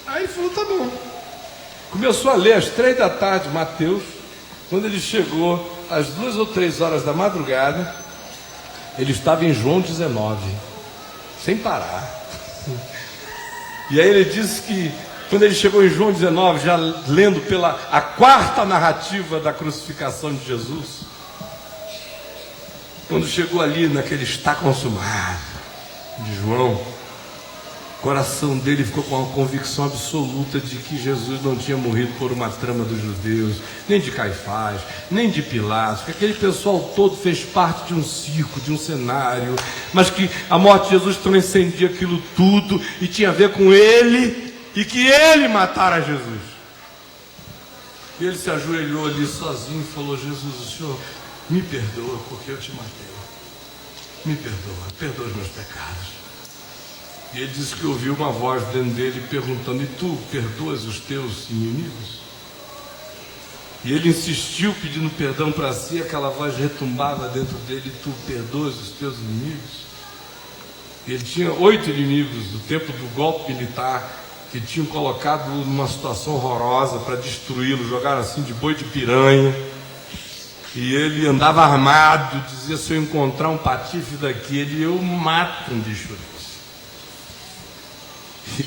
Aí ele falou, tá bom. Começou a ler às 3 da tarde, Mateus. Quando ele chegou às 2 ou 3 horas da madrugada, ele estava em João 19, sem parar. E aí ele disse que, quando ele chegou em João 19, já lendo pela a quarta narrativa da crucificação de Jesus, quando chegou ali naquele está consumado de João, o coração dele ficou com uma convicção absoluta de que Jesus não tinha morrido por uma trama dos judeus, nem de Caifás, nem de Pilatos, que aquele pessoal todo fez parte de um circo, de um cenário, mas que a morte de Jesus transcendia aquilo tudo e tinha a ver com ele, e que ele matara Jesus. E ele se ajoelhou ali sozinho e falou, Jesus, o Senhor me perdoa porque eu te matei. Me perdoa, perdoa os meus pecados. E ele disse que ouviu uma voz dentro dele perguntando, e tu perdoas os teus inimigos? E ele insistiu pedindo perdão para si, aquela voz retumbava dentro dele, tu perdoas os teus inimigos? E ele tinha 8 inimigos do tempo do golpe militar, que tinham colocado numa situação horrorosa para destruí-lo, jogaram assim de boi de piranha. E ele andava armado, dizia, se eu encontrar um patife daquele, eu mato um bicho desse.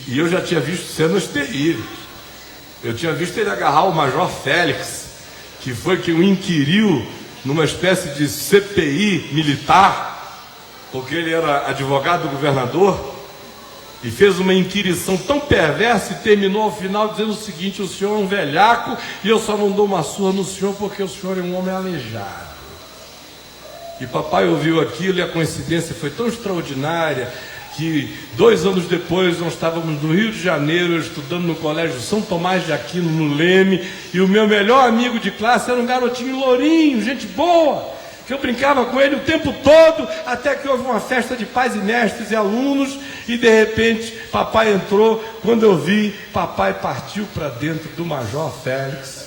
E eu já tinha visto cenas terríveis. Eu tinha visto ele agarrar o Major Félix, que foi quem o inquiriu numa espécie de CPI militar, porque ele era advogado do governador, e fez uma inquirição tão perversa e terminou ao final dizendo o seguinte: o senhor é um velhaco e eu só não dou uma surra no senhor porque o senhor é um homem aleijado. E papai ouviu aquilo e a coincidência foi tão extraordinária que 2 anos depois nós estávamos no Rio de Janeiro estudando no colégio São Tomás de Aquino, no Leme, e o meu melhor amigo de classe era um garotinho lourinho, gente boa, que eu brincava com ele o tempo todo, até que houve uma festa de pais e mestres e alunos, e de repente papai entrou. Quando eu vi, papai partiu para dentro do Major Félix,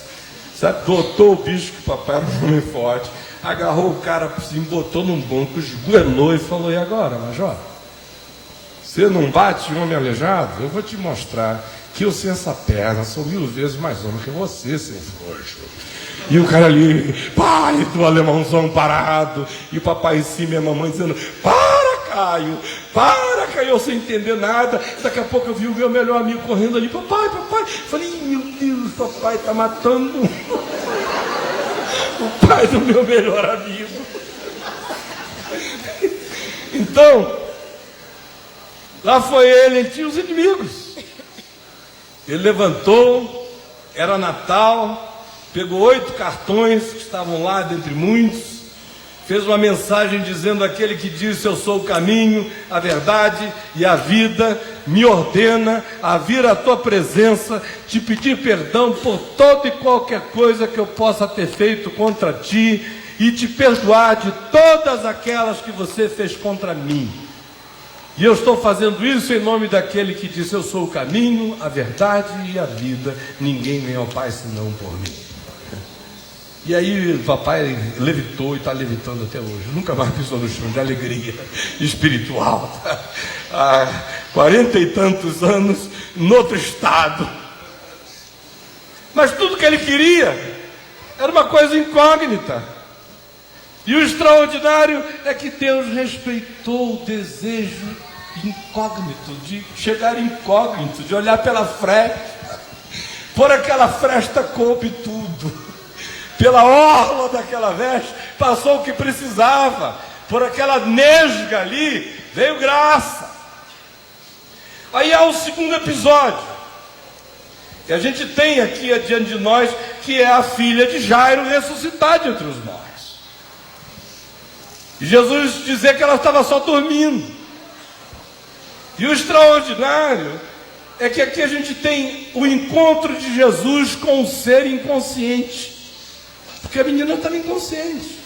sabe, botou o bicho, que papai era um homem forte, agarrou o cara assim, botou num banco, esguelou e falou: e agora, Major? Você não bate um homem aleijado? Eu vou te mostrar que eu sem essa perna sou 1000 vezes mais homem que você, seu frouxo. E o cara ali, pare do alemãozão parado, e o papai em cima e a mamãe dizendo: para, Caio, eu sem entender nada. Daqui a pouco eu vi o meu melhor amigo correndo ali: papai. Falei: meu Deus, papai está matando o pai do meu melhor amigo. Então, lá foi ele tinha os inimigos. Ele levantou, era Natal, pegou 8 cartões que estavam lá dentre muitos, fez uma mensagem dizendo: aquele que disse eu sou o caminho, a verdade e a vida, me ordena a vir à tua presença, te pedir perdão por toda e qualquer coisa que eu possa ter feito contra ti e te perdoar de todas aquelas que você fez contra mim. E eu estou fazendo isso em nome daquele que disse: eu sou o caminho, a verdade e a vida, ninguém vem ao Pai senão por mim. E aí o papai levitou e está levitando até hoje, nunca mais pisou no chão, de alegria espiritual, há 40 e tantos anos, em outro estado. Mas tudo que ele queria era uma coisa incógnita. E o extraordinário é que Deus respeitou o desejo incógnito, de chegar incógnito, de olhar pela fresta. Por aquela fresta coube tudo. Pela orla daquela veste passou o que precisava. Por aquela nesga ali veio graça. Aí há o segundo episódio que a gente tem aqui adiante de nós, que é a filha de Jairo ressuscitada entre os mortos. E Jesus dizer que ela estava só dormindo. E o extraordinário é que aqui a gente tem o encontro de Jesus com o ser inconsciente. Porque a menina estava inconsciente.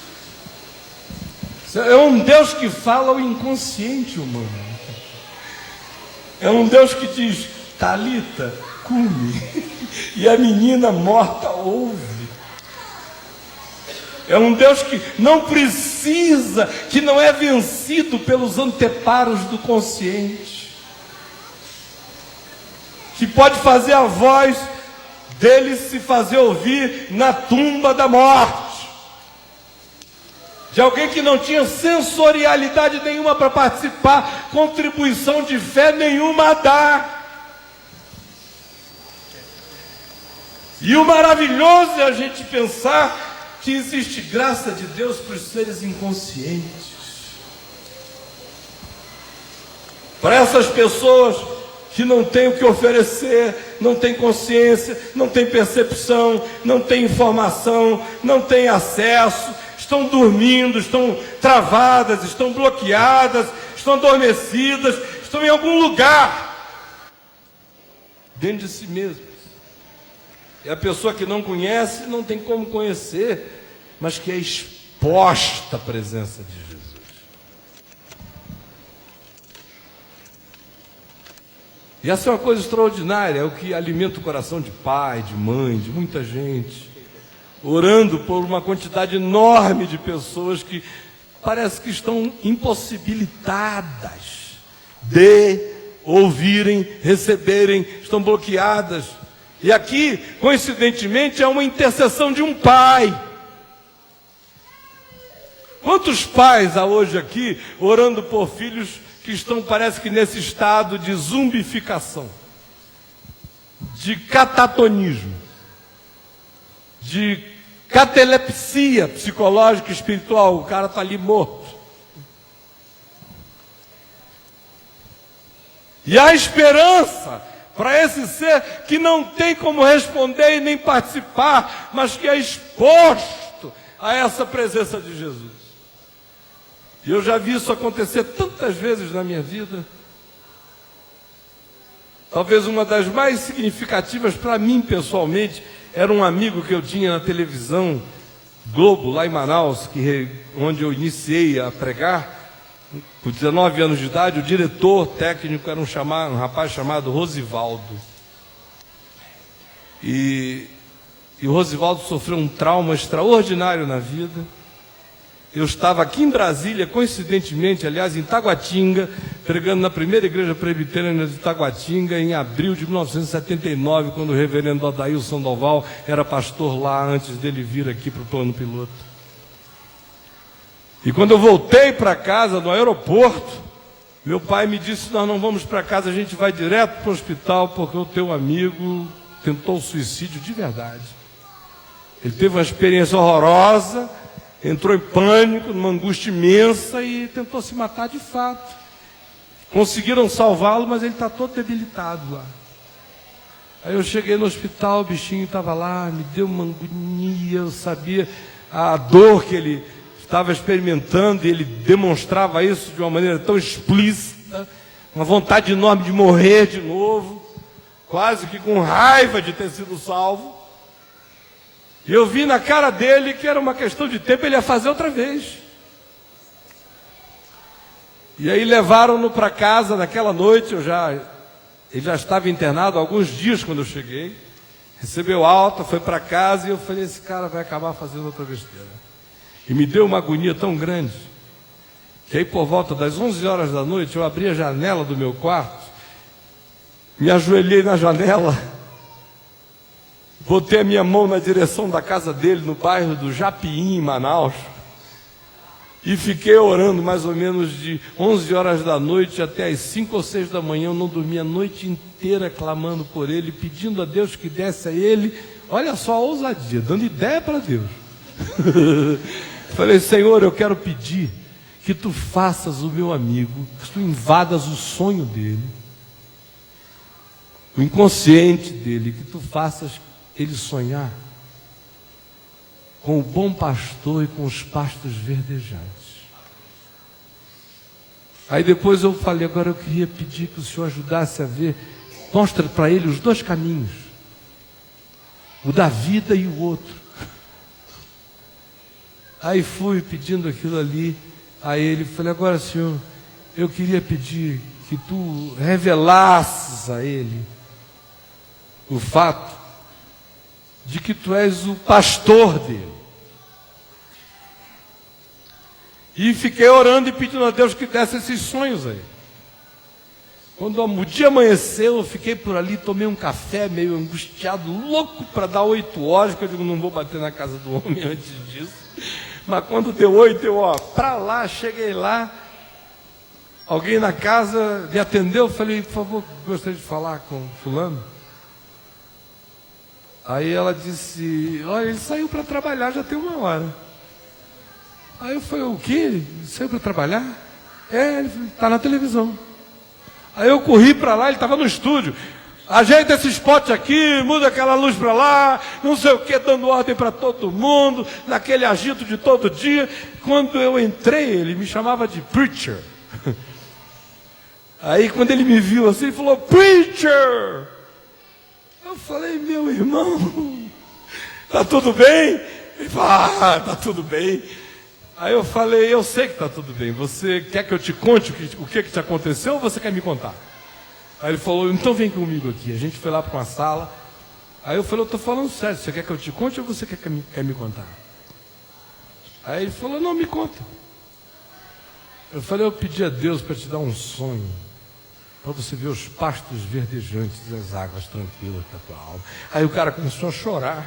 É um Deus que fala ao inconsciente humano. É um Deus que diz: Talita, cumi. E a menina morta ouve. É um Deus que não precisa, que não é vencido pelos anteparos do consciente, que pode fazer a voz dele se fazer ouvir na tumba da morte, de alguém que não tinha sensorialidade nenhuma para participar, contribuição de fé nenhuma a dar. E o maravilhoso é a gente pensar que existe graça de Deus para os seres inconscientes, para essas pessoas que não têm o que oferecer, não têm consciência, não têm percepção, não têm informação, não têm acesso, estão dormindo, estão travadas, estão bloqueadas, estão adormecidas, estão em algum lugar dentro de si mesmas. E a pessoa que não conhece, não tem como conhecer, mas que é exposta à presença de Jesus. E essa é uma coisa extraordinária, é o que alimenta o coração de pai, de mãe, de muita gente, orando por uma quantidade enorme de pessoas que parece que estão impossibilitadas de ouvirem, receberem, estão bloqueadas. E aqui, coincidentemente, é uma intercessão de um pai. Quantos pais há hoje aqui orando por filhos que estão, parece que nesse estado de zumbificação? de catatonismo, de catalepsia psicológica e espiritual. O cara está ali morto. E há esperança para esse ser que não tem como responder e nem participar, mas que é exposto a essa presença de Jesus. E eu já vi isso acontecer tantas vezes na minha vida. Talvez uma das mais significativas para mim pessoalmente era um amigo que eu tinha na televisão Globo, lá em Manaus, onde eu iniciei a pregar. Com 19 anos de idade, o diretor técnico era um rapaz chamado Rosivaldo. E o Rosivaldo sofreu um trauma extraordinário na vida. Eu estava aqui em Brasília, coincidentemente, aliás, em Taguatinga, pregando na primeira igreja presbiteriana de Taguatinga, em abril de 1979, quando o reverendo Adail Sandoval era pastor lá, antes dele vir aqui para o plano piloto. E quando eu voltei para casa, no aeroporto, meu pai me disse: nós não vamos para casa, a gente vai direto para o hospital, porque o teu amigo tentou suicídio de verdade. Ele teve uma experiência horrorosa, entrou em pânico, numa angústia imensa e tentou se matar de fato. Conseguiram salvá-lo, mas ele está todo debilitado lá. Aí eu cheguei no hospital, o bichinho estava lá, me deu uma agonia, eu sabia a dor que ele estava experimentando, e ele demonstrava isso de uma maneira tão explícita, uma vontade enorme de morrer de novo, quase que com raiva de ter sido salvo. E eu vi na cara dele que era uma questão de tempo, ele ia fazer outra vez. E aí levaram-no para casa naquela noite. Ele já estava internado há alguns dias quando eu cheguei. Recebeu alta, foi para casa, e eu falei: esse cara vai acabar fazendo outra besteira. E me deu uma agonia tão grande, que aí por volta das 11 horas da noite, eu abri a janela do meu quarto, me ajoelhei na janela, botei a minha mão na direção da casa dele, no bairro do Japiim, em Manaus, e fiquei orando mais ou menos de 11 horas da noite até as 5 ou 6 da manhã. Eu não dormi a noite inteira clamando por ele, pedindo a Deus que desse a ele, olha só a ousadia, dando ideia para Deus. Falei: Senhor, eu quero pedir que tu faças o meu amigo, que tu invadas o sonho dele, o inconsciente dele, que tu faças ele sonhar com o bom pastor e com os pastos verdejantes. Aí depois eu falei: agora eu queria pedir que o Senhor ajudasse a ver, mostra para ele os dois caminhos, o da vida e o outro. Aí fui pedindo aquilo ali a ele, falei: agora, Senhor, eu queria pedir que tu revelasses a ele o fato de que tu és o pastor dele. E fiquei orando e pedindo a Deus que desse esses sonhos aí. Quando o dia amanheceu, eu fiquei por ali, tomei um café, meio angustiado, louco para dar 8 horas, que eu digo: não vou bater na casa do homem antes disso. Mas quando deu 8, eu para lá, cheguei lá, alguém na casa me atendeu, falei: por favor, gostaria de falar com fulano. Aí ela disse: olha, ele saiu para trabalhar, já tem 1 hora. Aí eu falei: o quê? Ele saiu para trabalhar? Ele está na televisão. Aí eu corri para lá, ele estava no estúdio. Ajeita esse spot aqui, muda aquela luz para lá, não sei o que, dando ordem para todo mundo, naquele agito de todo dia. Quando eu entrei, ele me chamava de preacher. Aí quando ele me viu assim, ele falou: preacher! Eu falei: meu irmão, tá tudo bem? Ele falou: tá tudo bem. Aí eu falei: eu sei que tá tudo bem, você quer que eu te conte o que te aconteceu ou você quer me contar? Aí ele falou: então vem comigo aqui. A gente foi lá para uma sala. Aí eu falei: eu estou falando sério, você quer que eu te conte ou você quer me contar? Aí ele falou: não, me conta. Eu falei: eu pedi a Deus para te dar um sonho, para você ver os pastos verdejantes e as águas tranquilas da tua alma. Aí o cara começou a chorar.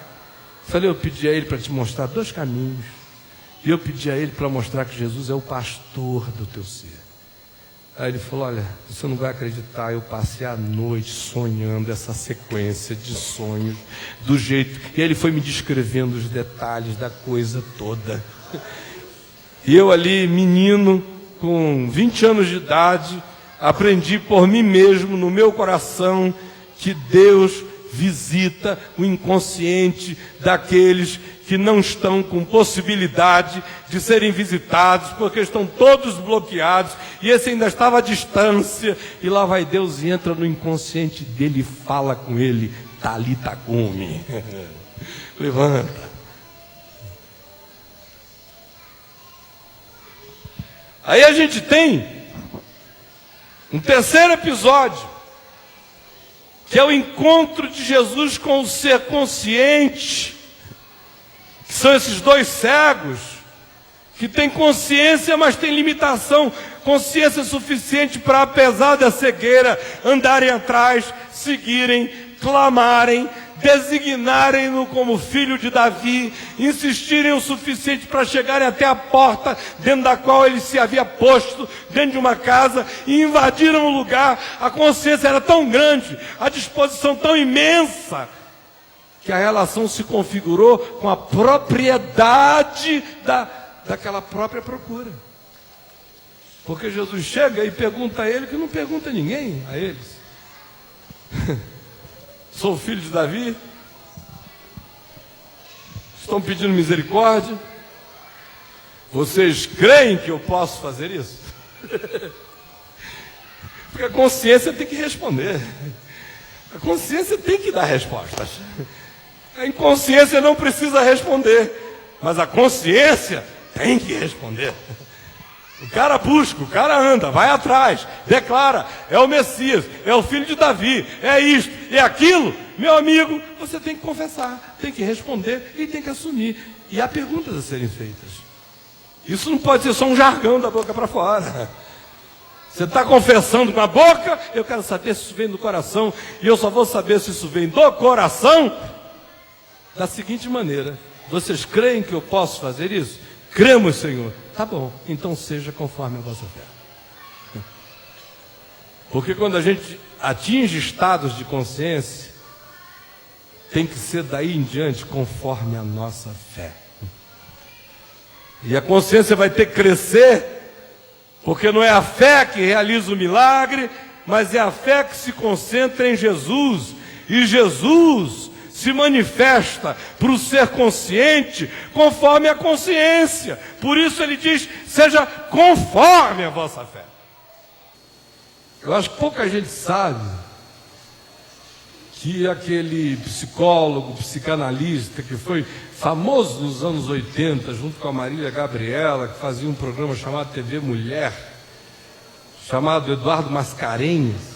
Eu falei: eu pedi a ele para te mostrar 2 caminhos. E eu pedi a ele para mostrar que Jesus é o pastor do teu ser. Aí ele falou, olha, você não vai acreditar, eu passei a noite sonhando essa sequência de sonhos, do jeito... E ele foi me descrevendo os detalhes da coisa toda. E eu ali, menino, com 20 anos de idade, aprendi por mim mesmo, no meu coração, que Deus visita o inconsciente daqueles que não estão com possibilidade de serem visitados, porque estão todos bloqueados, e esse ainda estava à distância, e lá vai Deus e entra no inconsciente dele e fala com ele, Talita cumi. Levanta. Aí a gente tem um terceiro episódio, que é o encontro de Jesus com o ser consciente, que são esses dois cegos, que têm consciência, mas têm limitação, consciência suficiente para, apesar da cegueira, andarem atrás, seguirem, clamarem, designarem-no como filho de Davi, insistirem o suficiente para chegarem até a porta dentro da qual ele se havia posto, dentro de uma casa, e invadiram o lugar. A consciência era tão grande, a disposição tão imensa, que a relação se configurou com a propriedade daquela própria procura. Porque Jesus chega e pergunta a ele, que não pergunta a ninguém, a eles. Sou filho de Davi? Estão pedindo misericórdia? Vocês creem que eu posso fazer isso? Porque a consciência tem que responder. A consciência tem que dar respostas. A inconsciência não precisa responder, mas a consciência tem que responder. O cara busca, o cara anda, vai atrás, declara, é o Messias, é o filho de Davi, é isto, é aquilo. Meu amigo, você tem que confessar, tem que responder e tem que assumir. E há perguntas a serem feitas. Isso não pode ser só um jargão da boca para fora. Você está confessando com a boca, eu quero saber se isso vem do coração, e eu só vou saber se isso vem do coração da seguinte maneira: vocês creem que eu posso fazer isso? Cremos, Senhor. Tá bom, então seja conforme a vossa fé. Porque quando a gente atinge estados de consciência, tem que ser daí em diante conforme a nossa fé. E a consciência vai ter que crescer, porque não é a fé que realiza o milagre, mas é a fé que se concentra em Jesus. E Jesus se manifesta para o ser consciente conforme a consciência. Por isso ele diz, seja conforme a vossa fé. Eu acho que pouca gente sabe que aquele psicólogo, psicanalista, que foi famoso nos anos 80, junto com a Marília Gabriela, que fazia um programa chamado TV Mulher, chamado Eduardo Mascarenhas,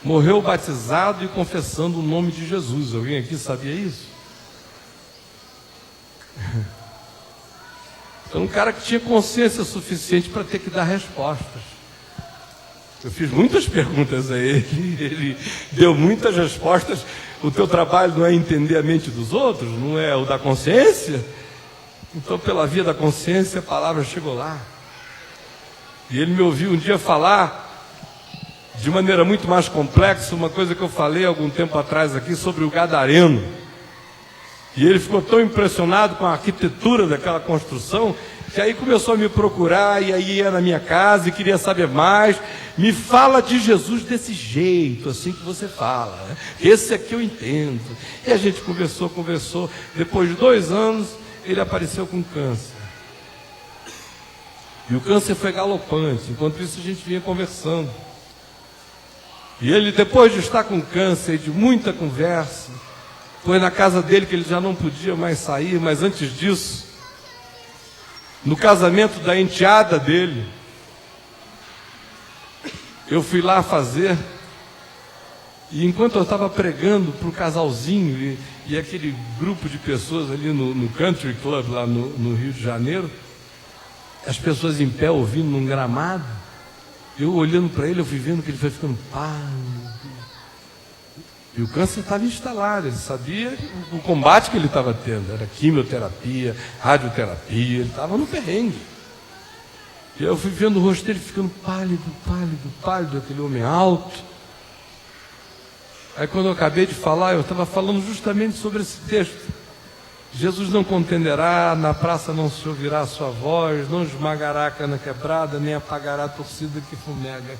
morreu batizado e confessando o nome de Jesus. Alguém aqui sabia isso? Então, um cara que tinha consciência suficiente para ter que dar respostas. Eu fiz muitas perguntas a ele, ele deu muitas respostas. O teu trabalho não é entender a mente dos outros, não é o da consciência? Então, pela via da consciência, a palavra chegou lá. E ele me ouviu um dia falar de maneira muito mais complexa, uma coisa que eu falei algum tempo atrás aqui sobre o Gadareno. E ele ficou tão impressionado com a arquitetura daquela construção, que aí começou a me procurar, e aí ia na minha casa e queria saber mais. Me fala de Jesus desse jeito, assim que você fala, né? Esse aqui eu entendo. E a gente conversou. Depois de 2 anos, ele apareceu com câncer. E o câncer foi galopante. Enquanto isso, a gente vinha conversando. E ele, depois de estar com câncer e de muita conversa, foi na casa dele, que ele já não podia mais sair, mas antes disso, no casamento da enteada dele, eu fui lá fazer, e enquanto eu estava pregando para o casalzinho, e aquele grupo de pessoas ali no Country Club, lá no Rio de Janeiro, as pessoas em pé ouvindo num gramado, eu olhando para ele, eu fui vendo que ele foi ficando pálido. E o câncer estava instalado, ele sabia o combate que ele estava tendo, era quimioterapia, radioterapia, ele estava no perrengue. E eu fui vendo o rosto dele ficando pálido, pálido, pálido, aquele homem alto. Aí quando eu acabei de falar, eu estava falando justamente sobre esse texto. Jesus não contenderá, na praça não se ouvirá a sua voz, não esmagará a cana quebrada, nem apagará a torcida que fumega.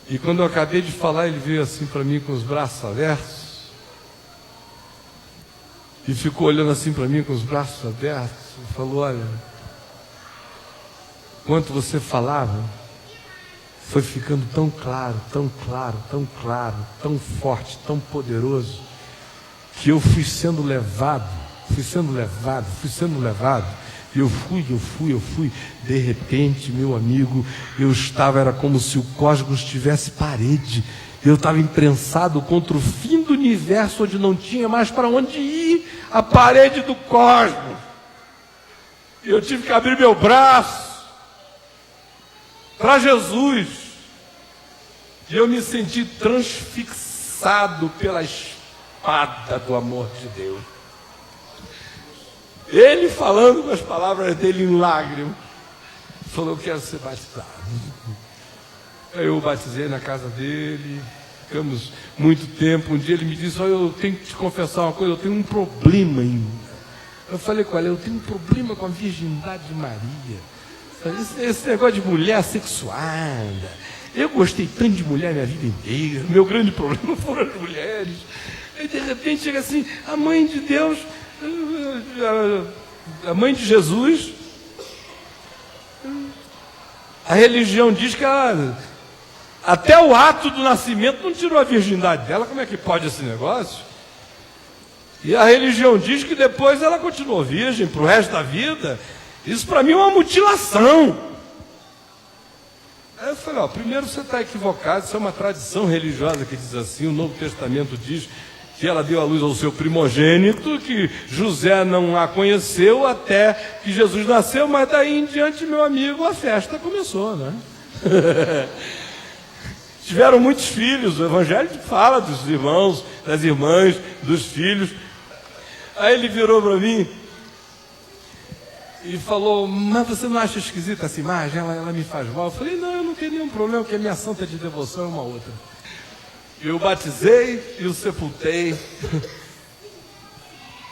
E quando eu acabei de falar, ele veio assim para mim com os braços abertos. E ficou olhando assim para mim com os braços abertos. E falou: olha, enquanto você falava, foi ficando tão claro, tão claro, tão claro, tão forte, tão poderoso, que eu fui sendo levado. E eu fui. De repente, meu amigo, era como se o cosmos tivesse parede. Eu estava imprensado contra o fim do universo, onde não tinha mais para onde ir, a parede do cosmos. E eu tive que abrir meu braço para Jesus. E eu me senti transfixado pela espada do amor de Deus. Ele falando com as palavras dele em lágrimas, falou: eu quero ser batizado. Aí eu o batizei na casa dele, ficamos muito tempo. Um dia ele me disse: olha, eu tenho que te confessar uma coisa, eu tenho um problema ainda. Eu falei: qual é? Eu tenho um problema com a virgindade de Maria. Esse negócio de mulher sexuada. Eu gostei tanto de mulher minha vida inteira. Meu grande problema foram as mulheres. E de repente chega assim, a mãe de Deus, a mãe de Jesus. A religião diz que ela, até o ato do nascimento, não tirou a virgindade dela. Como é que pode esse negócio? E a religião diz que depois ela continuou virgem para o resto da vida. Isso para mim é uma mutilação. Aí eu falei: primeiro você está equivocado, isso é uma tradição religiosa que diz assim. O Novo Testamento diz que ela deu à luz ao seu primogênito, que José não a conheceu até que Jesus nasceu, mas daí em diante, meu amigo, a festa começou, né? Tiveram muitos filhos, o Evangelho fala dos irmãos, das irmãs, dos filhos. Aí ele virou para mim e falou: mas você não acha esquisita essa imagem? Ela me faz mal. Eu falei: não, eu não tenho nenhum problema, porque a minha santa de devoção é uma outra. Eu batizei e o sepultei.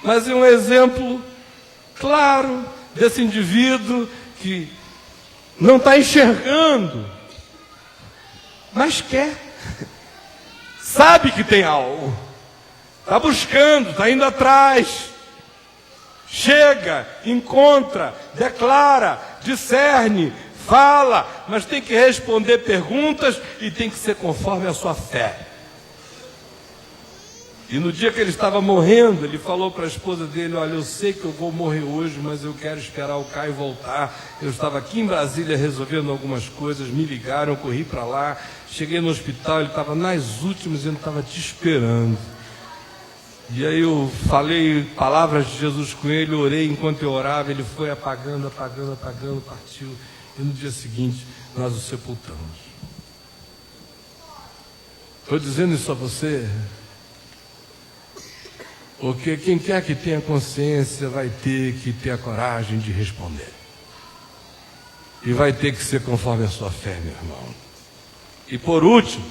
Mas é um exemplo claro desse indivíduo que não está enxergando, mas quer. Sabe que tem algo. Está buscando, está indo atrás. Chega, encontra, declara, discerne, fala, mas tem que responder perguntas e tem que ser conforme a sua fé. E no dia que ele estava morrendo, ele falou para a esposa dele: olha, eu sei que eu vou morrer hoje, mas eu quero esperar o Caio voltar. Eu estava aqui em Brasília resolvendo algumas coisas, me ligaram, eu corri para lá, cheguei no hospital, ele estava nas últimas e ele estava te esperando. E aí eu falei palavras de Jesus com ele, orei enquanto eu orava, ele foi apagando, partiu. E no dia seguinte nós o sepultamos. Estou dizendo isso a você, porque quem quer que tenha consciência vai ter que ter a coragem de responder. E vai ter que ser conforme a sua fé, meu irmão. E por último,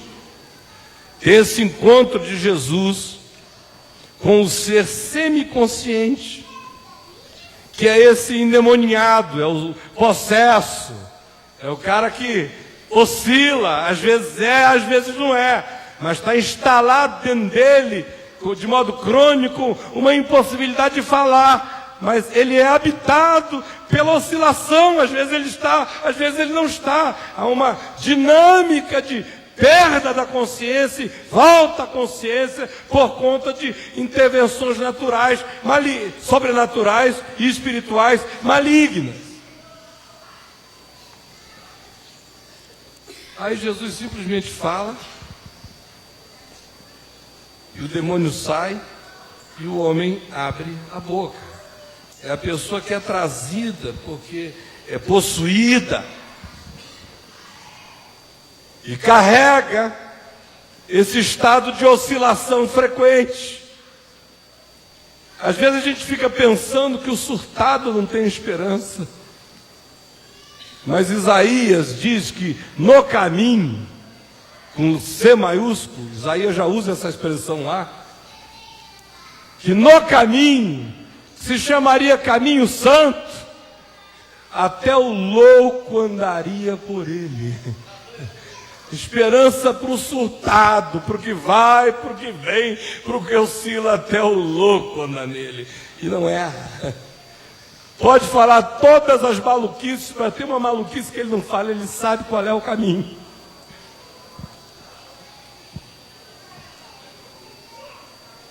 esse encontro de Jesus com o ser semiconsciente, que é esse endemoniado, é o possesso, é o cara que oscila, às vezes é, às vezes não é, mas está instalado dentro dele, de modo crônico, uma impossibilidade de falar, mas ele é habitado pela oscilação, às vezes ele está, às vezes ele não está. Há uma dinâmica de perda da consciência, volta à consciência por conta de intervenções naturais, sobrenaturais e espirituais malignas. Aí Jesus simplesmente fala, e o demônio sai, e o homem abre a boca. É a pessoa que é trazida, porque é possuída, e carrega esse estado de oscilação frequente. Às vezes a gente fica pensando que o surtado não tem esperança. Mas Isaías diz que no caminho, com C maiúsculo, Isaías já usa essa expressão lá, que no caminho, se chamaria caminho santo, até o louco andaria por ele. Esperança para o surtado, para o que vai, para o que vem, para o que oscila, até o louco anda nele. E não é. Pode falar todas as maluquices, para ter uma maluquice que ele não fala, ele sabe qual é o caminho.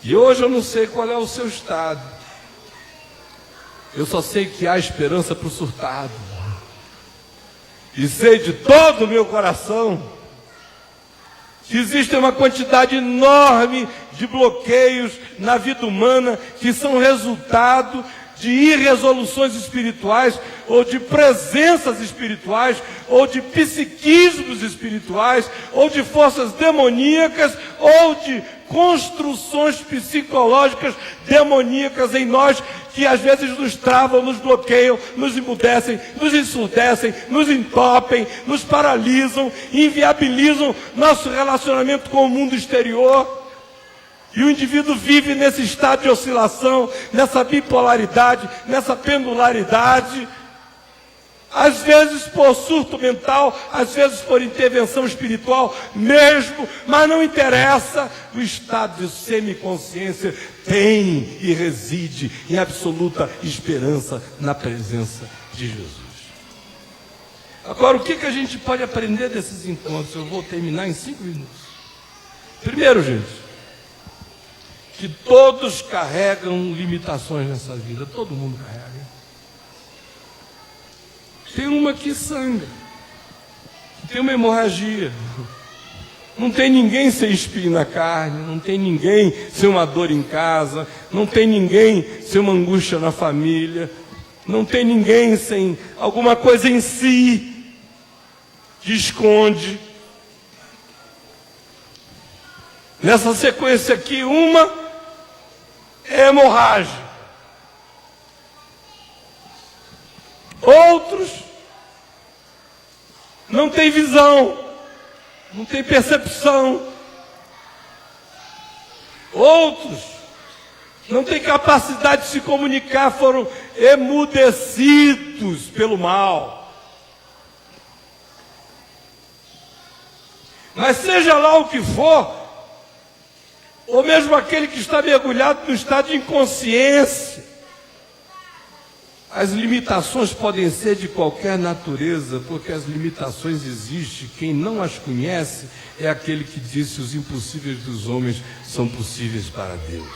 E hoje eu não sei qual é o seu estado. Eu só sei que há esperança para o surtado. E sei de todo o meu coração que existe uma quantidade enorme de bloqueios na vida humana que são resultado de irresoluções espirituais, ou de presenças espirituais, ou de psiquismos espirituais, ou de forças demoníacas, ou de construções psicológicas demoníacas em nós, que às vezes nos travam, nos bloqueiam, nos emudecem, nos ensurdecem, nos entopem, nos paralisam, inviabilizam nosso relacionamento com o mundo exterior. E o indivíduo vive nesse estado de oscilação, nessa bipolaridade, nessa pendularidade, às vezes por surto mental, às vezes por intervenção espiritual mesmo, mas não interessa, o estado de semiconsciência tem e reside em absoluta esperança na presença de Jesus. Agora, o que a gente pode aprender desses encontros? Eu vou terminar em 5 minutos. Primeiro, gente, que todos carregam limitações nessa vida, todo mundo carrega. Tem uma que sangra, tem uma hemorragia, não tem ninguém sem espinho na carne, não tem ninguém sem uma dor em casa, não tem ninguém sem uma angústia na família, não tem ninguém sem alguma coisa em si que esconde. Nessa sequência aqui, uma é hemorrágia. Outros não têm visão, não têm percepção. Outros não têm capacidade de se comunicar, foram emudecidos pelo mal. Mas seja lá o que for, ou mesmo aquele que está mergulhado no estado de inconsciência, as limitações podem ser de qualquer natureza, porque as limitações existem. Quem não as conhece é aquele que disse: os impossíveis dos homens são possíveis para Deus.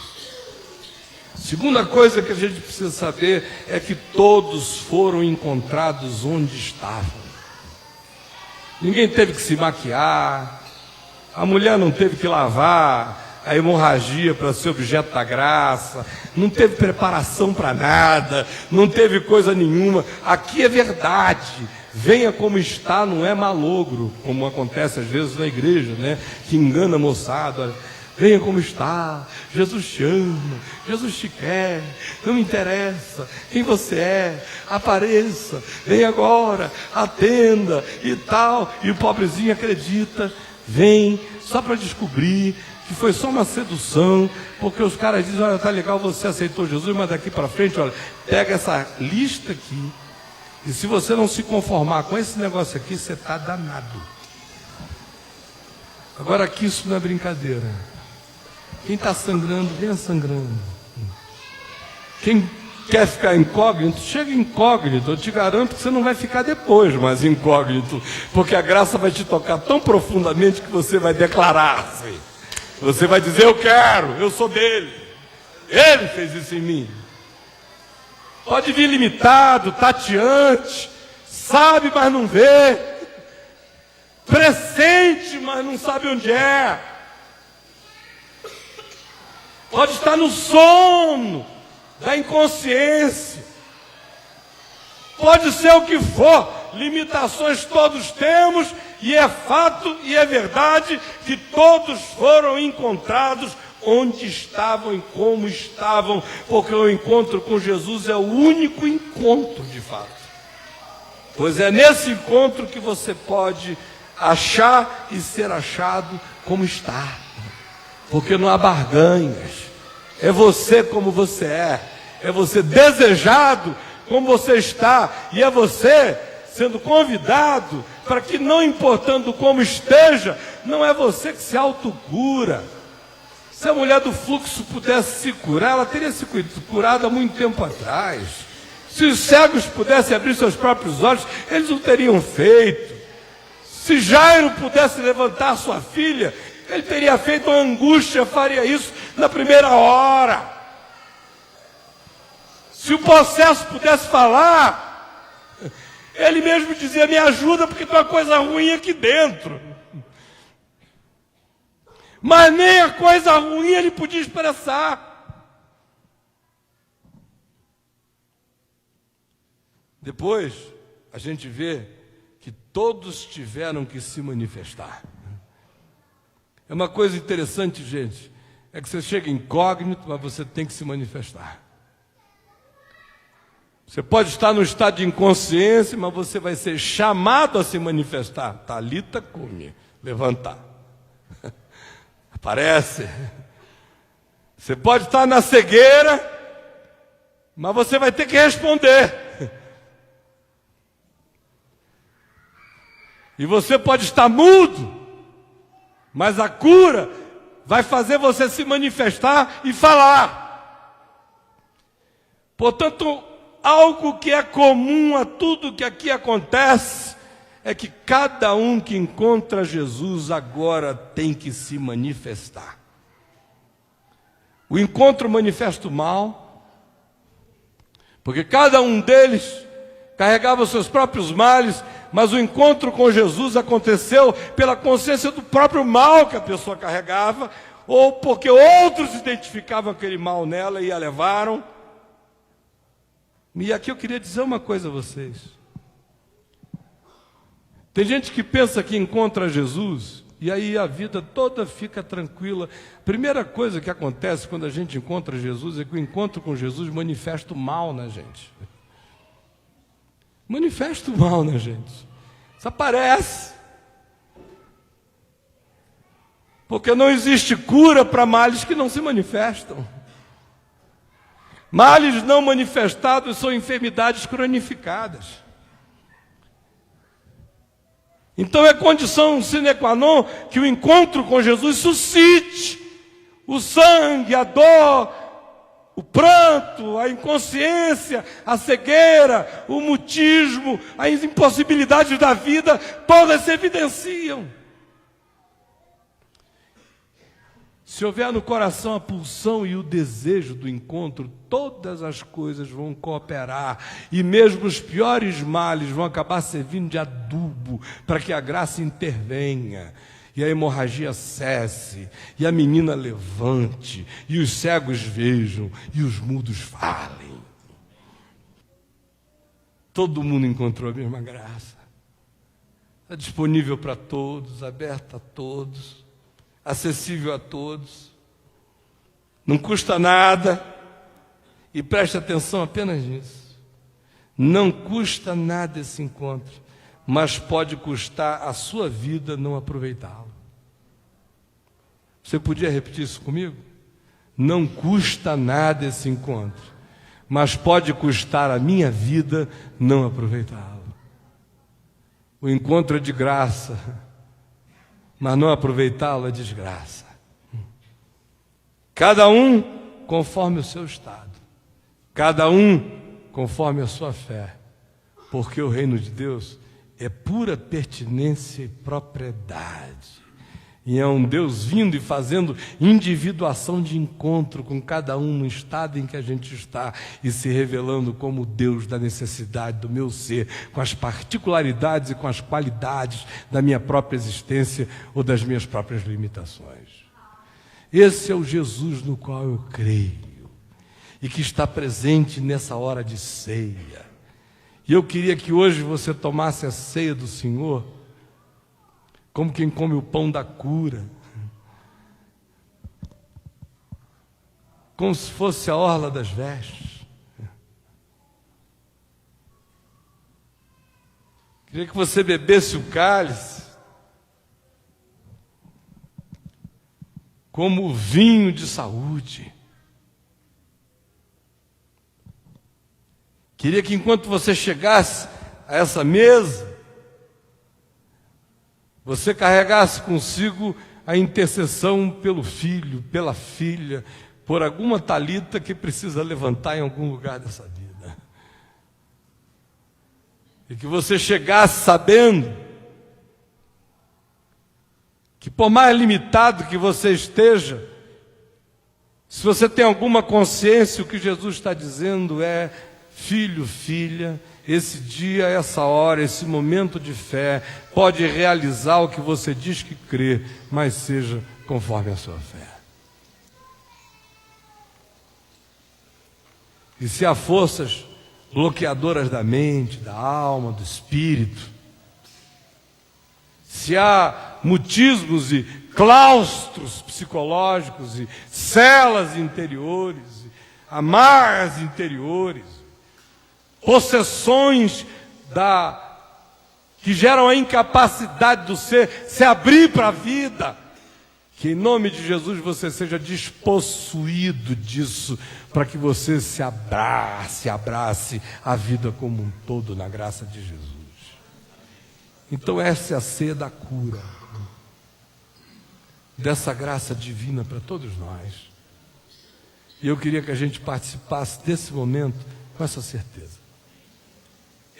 Segunda coisa que a gente precisa saber é que todos foram encontrados onde estavam. Ninguém teve que se maquiar, a mulher não teve que lavar a hemorragia para ser objeto da graça, não teve preparação para nada, não teve coisa nenhuma. Aqui é verdade, venha como está, não é malogro, como acontece às vezes na igreja, né? Que engana a moçada. Olha, venha como está, Jesus te ama, Jesus te quer, não interessa quem você é, apareça, vem agora, atenda e tal. E o pobrezinho acredita, vem só para descobrir que foi só uma sedução, porque os caras dizem: olha, tá legal, você aceitou Jesus, mas daqui para frente, olha, pega essa lista aqui, e se você não se conformar com esse negócio aqui, você está danado. Agora aqui isso não é brincadeira. Quem está sangrando, venha sangrando. Quem quer ficar incógnito, chega incógnito. Eu te garanto que você não vai ficar depois mais incógnito, porque a graça vai te tocar tão profundamente que você vai declarar-se. Você vai dizer: eu quero, eu sou dele, ele fez isso em mim. Pode vir limitado, tateante, sabe, mas não vê, pressente, mas não sabe onde é. Pode estar no sono da inconsciência, pode ser o que for, limitações todos temos. E é fato e é verdade que todos foram encontrados onde estavam e como estavam, porque o encontro com Jesus é o único encontro de fato. Pois é nesse encontro que você pode achar e ser achado como está. Porque não há barganhas. É você como você é. É você desejado como você está. E é você sendo convidado para que, não importando como esteja, não é você que se autocura. Se a mulher do fluxo pudesse se curar, ela teria se curado há muito tempo atrás. Se os cegos pudessem abrir seus próprios olhos, eles o teriam feito. Se Jairo pudesse levantar sua filha, ele teria feito. A angústia faria isso na primeira hora. Se o processo pudesse falar, ele mesmo dizia: me ajuda porque tem uma coisa ruim aqui dentro. Mas nem a coisa ruim ele podia expressar. Depois, a gente vê que todos tiveram que se manifestar. É uma coisa interessante, gente, é que você chega incógnito, mas você tem que se manifestar. Você pode estar no estado de inconsciência, mas você vai ser chamado a se manifestar. Talita cumi, levantar. Aparece. Você pode estar na cegueira, mas você vai ter que responder. E você pode estar mudo, mas a cura vai fazer você se manifestar e falar. Portanto, algo que é comum a tudo que aqui acontece é que cada um que encontra Jesus agora tem que se manifestar. O encontro manifesta o mal, porque cada um deles carregava os seus próprios males, mas o encontro com Jesus aconteceu pela consciência do próprio mal que a pessoa carregava, ou porque outros identificavam aquele mal nela e a levaram. E aqui eu queria dizer uma coisa a vocês. Tem gente que pensa que encontra Jesus e aí a vida toda fica tranquila. Primeira coisa que acontece quando a gente encontra Jesus é que o encontro com Jesus manifesta o mal na gente. Manifesta o mal na gente. Isso aparece. Porque não existe cura para males que não se manifestam. Males não manifestados são enfermidades cronificadas. Então é condição sine qua non que o encontro com Jesus suscite o sangue, a dor, o pranto, a inconsciência, a cegueira, o mutismo, as impossibilidades da vida, todas se evidenciam. Se houver no coração a pulsão e o desejo do encontro, todas as coisas vão cooperar, e mesmo os piores males vão acabar servindo de adubo para que a graça intervenha, e a hemorragia cesse, e a menina levante, e os cegos vejam, e os mudos falem. Todo mundo encontrou a mesma graça. Está disponível para todos, aberta a todos, acessível a todos, não custa nada, e preste atenção apenas nisso, não custa nada esse encontro, mas pode custar a sua vida não aproveitá-lo. Você podia repetir isso comigo? Não custa nada esse encontro, mas pode custar a minha vida não aproveitá-lo. O encontro é de graça, mas não aproveitá-lo é desgraça. Cada um conforme o seu estado, cada um conforme a sua fé, porque o reino de Deus é pura pertinência e propriedade, e é um Deus vindo e fazendo individuação de encontro com cada um no estado em que a gente está, e se revelando como Deus da necessidade do meu ser, com as particularidades e com as qualidades da minha própria existência ou das minhas próprias limitações. Esse é o Jesus no qual eu creio e que está presente nessa hora de ceia. E eu queria que hoje você tomasse a ceia do Senhor como quem come o pão da cura, como se fosse a orla das vestes. Queria que você bebesse o cálice como vinho de saúde. Queria que enquanto você chegasse a essa mesa, você carregasse consigo a intercessão pelo filho, pela filha, por alguma talita que precisa levantar em algum lugar dessa vida. E que você chegasse sabendo que, por mais limitado que você esteja, se você tem alguma consciência, o que Jesus está dizendo é: filho, filha, esse dia, essa hora, esse momento de fé pode realizar o que você diz que crê, mas seja conforme a sua fé. E se há forças bloqueadoras da mente, da alma, do espírito, se há mutismos e claustros psicológicos e celas interiores, amarras interiores, possessões que geram a incapacidade do ser se abrir para a vida, que em nome de Jesus você seja despossuído disso, para que você se abrace a vida como um todo na graça de Jesus. Então essa é a ceia da cura, dessa graça divina para todos nós. E eu queria que a gente participasse desse momento com essa certeza: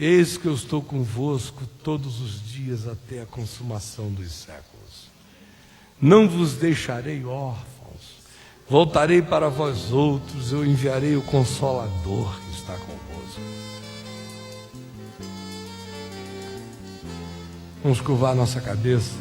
eis que eu estou convosco todos os dias até a consumação dos séculos. Não vos deixarei órfãos, voltarei para vós outros, eu enviarei o Consolador que está convosco. Vamos curvar nossa cabeça.